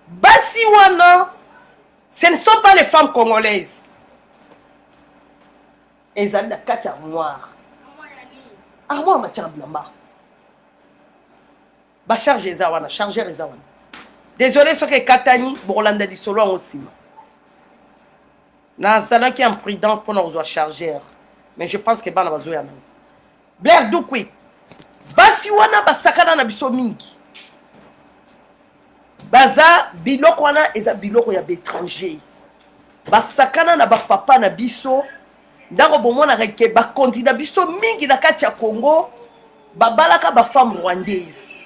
basi wana ce ne sont pas les femmes congolaises ezali na kati armoire ma chambre ba charger za wana charger za wana désolé ce que katani bolanda di solo aussi na sala qui imprudent pour nous charger mais je pense que bana bazo ya na Blair Dukwi basi wana basakana na biso mingi baza biloko wana eza biloko ya étranger basakana na ba papa na biso ndako bomona reke ba continent biso mingi na kati ya Congo babalaka ba femme rwandaise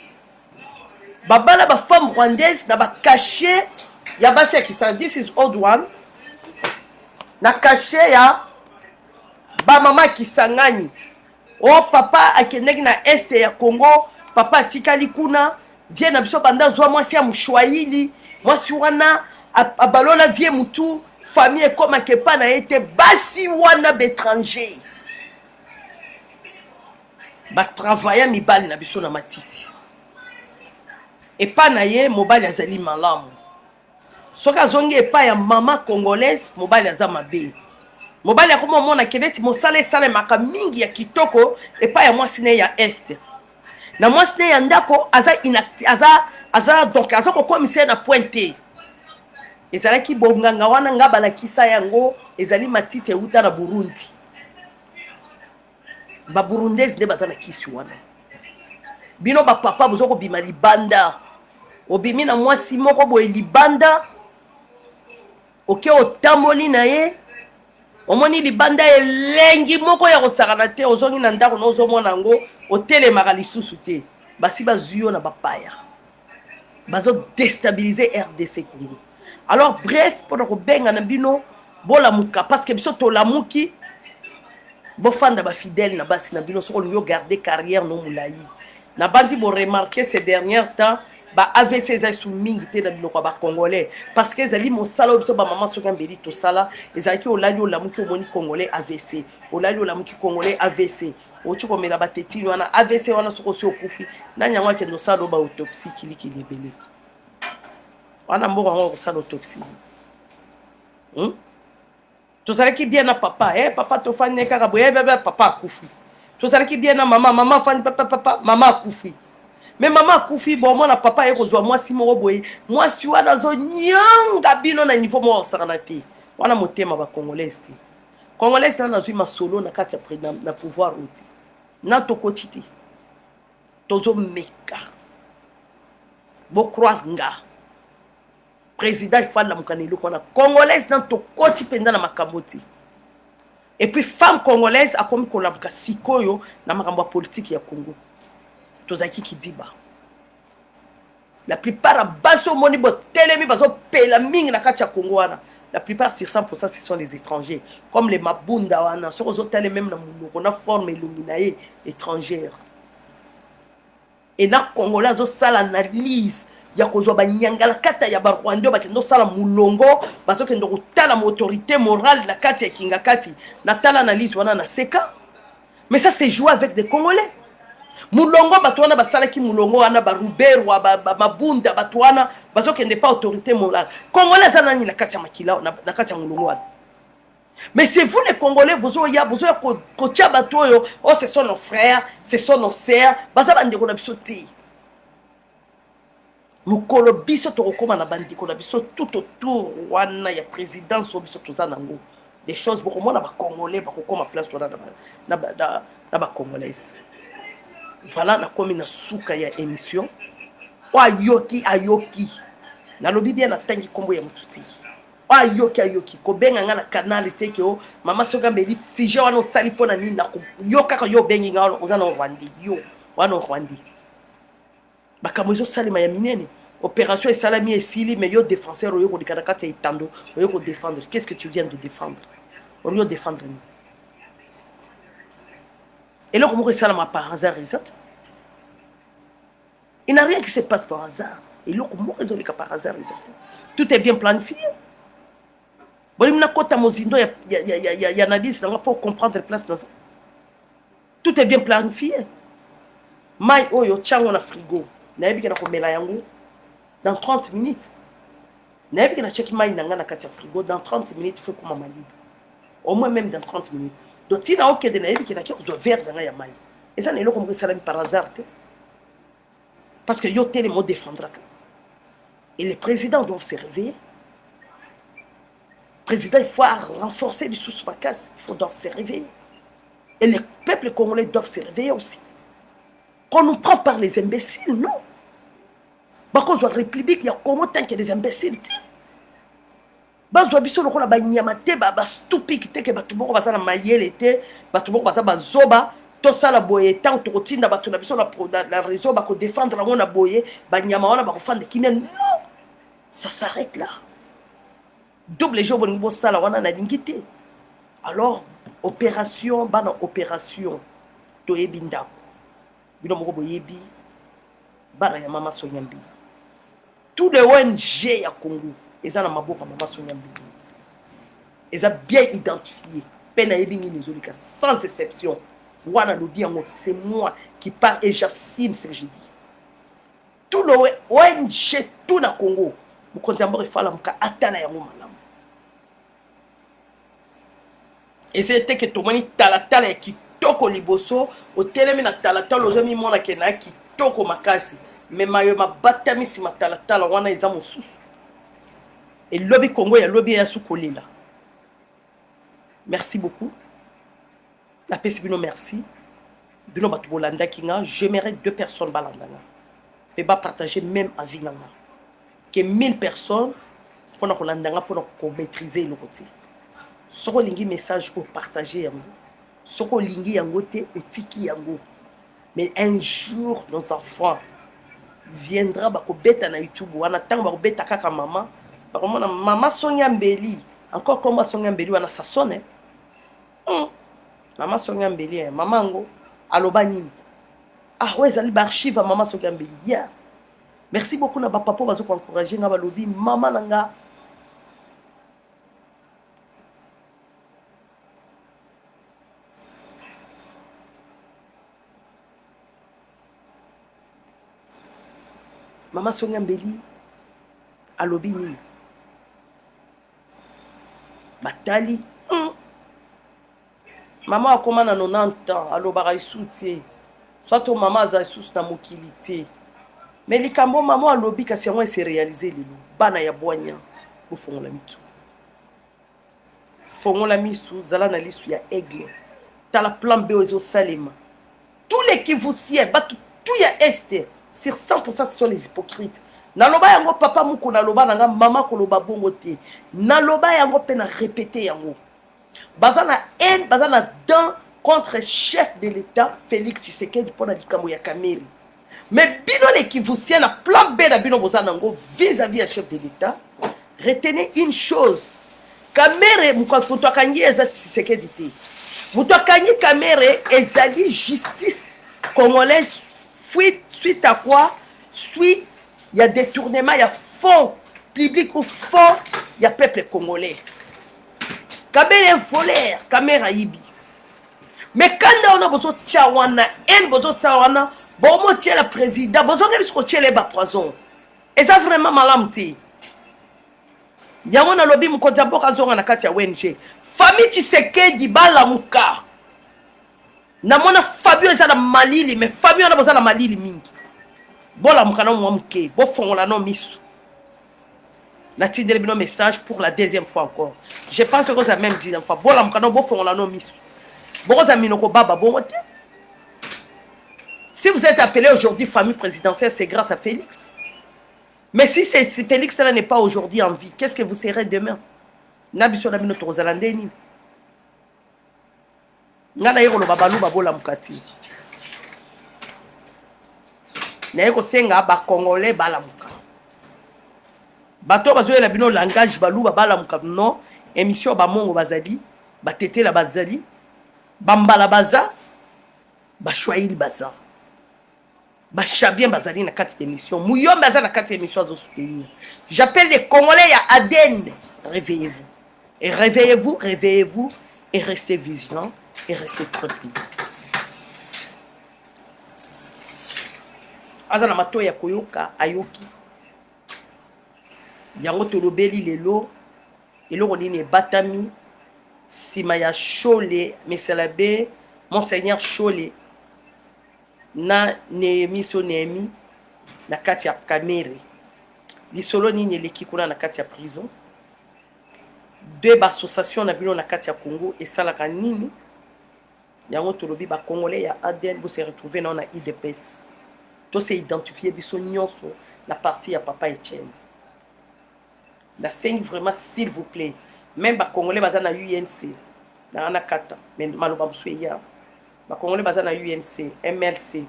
babala ba femme rwandaise na ba caché ya basi ya kisana this is old one na caché ya ba mama kisangani o papa akendeki na este ya Congo papa atikali kuna die na biso banda zwa mwasi ya mshwaili mwasi wana abalola vie mutu famille comme kepa na ete basi wana bétranger ba travailler mibali na biso na matiti epa na ye mobali azali malamu soki azongi epa ya mama congolaise mobali aza mabe mobali akoma mona keneti mosala esalemaka mingi ya kitoko epa ya mwasi ne ya este na mwasi ne ya ndako aza donc aza kokomisa na pointe ezalaki bonganga wana nga balakisa yango ezali matiti euta na Burundi ba burundaise nde baza na kisi wana bino ba papa bozo ko bima libanda obimi na mwasi moko boye libanda oke otamboli na ye omoni libanda elengi moko ya kosakana te ozongi na ndako na ozomona yango otelemaka lisusu te basi bazuyo na bapaya bazo déstabiliser RDC Congo. Alors bref pour kobenga na bino bolamuka parce que biso tolamuki bofanda ba fidèle na basi na bino soko yo garder carrière no mulayi na bandi bo remarquer ces derniers temps ba AVC za soumingi te na biloko ba congolais parce que zali mosala biso ba maman soki mbeli to sala ezaki olali olamuki omoni congolais AVC olali olamuki congolais AVC ochi komela ba tetini wana AVC wana soko si okufi na nyangwa ke no sala ba autopsie kiliki lebele wana mboka ngo ko sala autopsie tozalaki bien na papa papa tofani kaka boye bebe papa akufi tozalaki bien na mama fani papa mama akufi mais maman akufi bon mwana papa ye kozwa mwasi moko boye mwasi wana azonyanga bino na niveau moko osakana te wana motema bacongolais te congolais na nazwi masolo na kati ya na pouvoir oyo te na tokoti te tozomeka bocroire nga président ifanda mokana eloko wana congolaise na tokoti mpenza na makambo te et puis femme congolaise akomi kolamuka sikoyo na makambo ya politike ya Congo tozalaki kidiba la plupart ya basi omoni botelemi bazopela mingi na kati ya Congo wana la plupart sur 100% ce sont les étrangers comme les mabunda wana soki ozotala même na monoko na forme elongi na ye étrangère et na congolais azosala analyse ya kozwa banyangala kata ya barwanda bakendo sala mulongo bazokendo kotala mo autorité morale na kati ya kinga kati na tala analyse wana na seka mais ça c'est jouer avec des congolais mulongo bato wana basalaki mulongo wana baruberwa mabunda bato wana bazokende pas autorité morale congolais za nani na kati ya makila na kati ya mulongo wana mais c'est vous les congolais bozoya kotia bato oyo oh ce sont nos frères ce sont nos sœurs baza bandeko na biso te mukolo biso tokokoma na bandeko na biso tout autour wana ya présidence biso toza nango des choses bokomona ba congolais bakokoma place wana na ba congolais voilà na komi na suka ya émission ayoki nalobi bien natangi kombo ya mututi ayoki kobenga nga na canal te ke o mama soka mbeli sujet wana osali mpona nini na yoka ka yo bengi nga oza na rwandi yo wana rwandi makambo ezosalema ya minene opération esalami esili mais yo défenseur oyo kolika na kati ya etando oyo kodéfendre qu'est-ce que tu viens de défendre oyo défendre ni eloko moko esalama par hasard exact il n'y a rien qui se passe par hasard eloko moko ezolika par hasard exact tout est bien planifié bolim na kota mozindo ya analyse nanga pour comprendre place dans ça tout est bien planifié mai oyo chango na frigo nayebi na komela yango dans 30 minutes nayebi na check mai nanga na kati ya frigo dans 30 minutes faut koma malibu au moins même dans 30 minutes donc tina okende nayebi na kiozo verre zanga ya mai et ça n'est eloko moko salami par hasard te parce que yo tele mo défendra et les présidents doivent se réveiller. Le président, il faut renforcer les sous-bacasses, il doivent se réveiller. Et les peuples congolais doivent se réveiller aussi. Qu'on nous prend par les imbéciles, non. Parce que la République, il y a comment tant qu'il y a des imbéciles. Parce que biso lokola ba nyamate ba stupide te ke batu boko bazala mayele te batu boko bazala bazoba to sala boye tant to kotinda batu na biso la réseau ba ko défendre la mona boye ba nyama wana ba ko fande kine non ça s'arrête là double jour bon sala wana na lingité alors opération bana opération to ebinda bino moko boyebi bana ya mama Sonyambi tous les ONG ya Congo ils ont maboka mama Sonyambi ils ont bien identifié pena ebingi nizolika sans exception wana lo bien c'est moi qui parle et j'assume ce que je dis tout le ONG tout na Congo vous comptez encore il faut la muka atana ya malamu et c'était que tout mani talatala ya kitoko liboso o telemi na talatala ozomi mona ke na kitoko makasi mais mayo mabatami si matalatala wana eza mosusu et lobby Congo ya lobby ya sukolela merci beaucoup la paix bino merci bino batu bolanda kinga j'aimerais 2 personnes balandanga et ba partager même avis nanga que 1000 personnes pour na kolandanga pour ko maîtriser le côté soko lingi message pour partager yango soko lingi yango te otiki yango mais un jour nos enfants viendra ba ko beta na YouTube wana tanga ba ko beta kaka maman ba ko mona mama Sonyambeli encore comme Sonyambeli wana ça sonne maman Sonyambeli mamango alobani ah ouais zali ba archive maman Sonyambeli yeah. Merci beaucoup na ba papa bazo ko encourager nga ba lobi maman nanga Maman Sonyambeli alobi nini batali maman akoma na 90 ans alobaka isuti soit to maman aza isusu na mokili te mais likambo maman alobi kasi yango ese réalisé lelo bana ya bwanya bofongola mitu fongola misu zala na lisu ya aigle tala plan B ezosalema tous les kivusiens bato tout ya este sur 100% ce sont les hypocrites naloba yango papa moko naloba nanga mama koloba bongo te naloba yango pe na répéter yango baza na haine baza na dent contre chef de l'état Félix Tshisekedi pona likambo ya Kameri mais bino les kivusiens na plan B na bino boza nango vis-à-vis ya chef de l'état retenez une chose Kamere mutu akangi eza Tshisekedi te mutu akangi Kamere ezali justice congolaise suite à quoi suite il y a détournement il y a fonds public ou fonds il y a peuple congolais Kamere est voleur Kamere aibi mais quand on a besoin de tchawana en besoin de tchawana bon mo tchela le président besoin de ce tchela ba poison et ça vraiment malamti yango na lobi mukonza mboka zonga na kati ya ONG famille Tshisekedi balamuka na mona Fabio eza na malili mais Fabio na boza na malili mingi bolamuka na mwa muke bo fongola no misu na tindele bino message pour la deuxième fois encore je pense que ça même dit une fois bolamuka no bo fongola no misu boza minoko baba bongo te si vous êtes appelé aujourd'hui famille présidentielle c'est grâce à Félix. Mais si Félix n'est pas aujourd'hui en vie, qu'est-ce que vous serez demain? Nabiso na bino tozala ndeni. Ngana yeko lo babalu babola mukati. Na yeko senga ba congolais bala muka. Bato bazoyela bino langage balu bala muka non, émission ba mongo bazali, ba tete la bazali, bambala baza, ba shwaili baza. Bachabien bazali na kati d'émission Mouyon baza na kati d'émission à soutenir. J'appelle les Congolais à Aden. Réveillez-vous. Et réveillez-vous, réveillez-vous et restez vigilants et restez tranquilles. Azana mato ya koyoka ayoki. Yango tolobeli lelo eloko nini batami sima ya Chole Meselabe Monseigneur Chole na Néhémie so Néhémie na kati ya Kamere lisolo nini eleki kuna na kati ya prison deux associations na bino na kati ya Congo esalaka nini yango tolobi ba congolais ya ADN bo se retrouver na IDPS to se identifier biso nyonso la partie ya papa Etienne la saigne vraiment s'il vous plaît même ba congolais baza na UNC na kata mais maloba msuya ba congolais baza na UNC MLC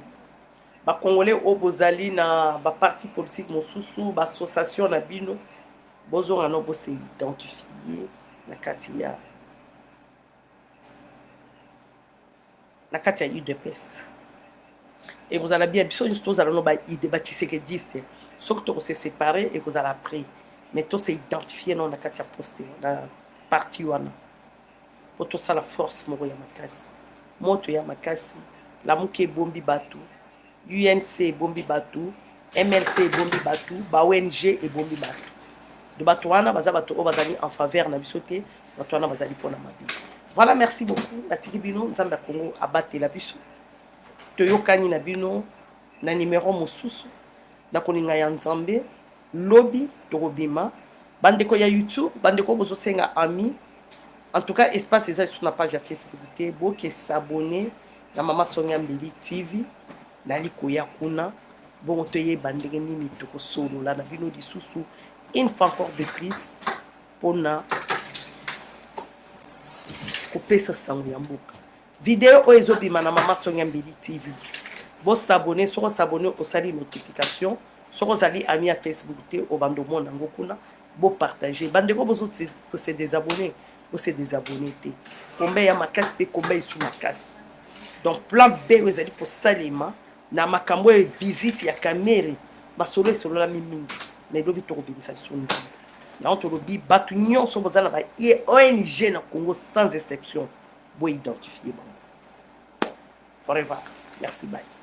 ba congolais o bozali na ba parti politique mosusu ba association na bino bozo ngano bo se identifier na kati ya UDPS et vous allez bien biso nous allons ba idée ba Tshisekedi sauf que se séparer et vous allez après mais tout se identifier non na kati ya poste na parti wana pour tout ça la force moko ya makasi moto ya makasi la muke bombi batu UNC bombi batu MLC bombi batu ba ONG et bombi batu de batu wana baza batu o bazali en faveur na bisote batu wana bazali pona mabi. Voilà, merci beaucoup la tikibino nzamba Congo abate la biso toyokani na bino na numéro mosusu na koninga ya nzambe lobby torobima bandeko ya YouTube bandeko bozo senga ami. En tout cas, espace est sur la page Facebook. Vous qui s'abonner à Maman Sonia Mbili TV. Nali koya kuna. Bon, on te y bandé ni toko solo là. Na vino di sousou. Une fois encore de plus. Pour na. Couper sa sangue en boucle. Vidéo oezobi na Maman Sonia Mbili TV. Vous s'abonner, soit s'abonner au sali notification. Soit vous allez ami à Facebook. Au bandomo nango kuna. Vous partager. Bandeko vous autres se désabonner. Vous se désabonner. Combien il y a ma casse et combien il sous ma casse. Donc, plan B, vous allez pour Salema. Na makambo visite ya Kamere. Basolo solo la mimi. Mais l'obi to organisation. Na on to lobi batu nyonso bozala ba ONG na Congo sans exception. Bo identifier bon. Au revoir. Merci bye.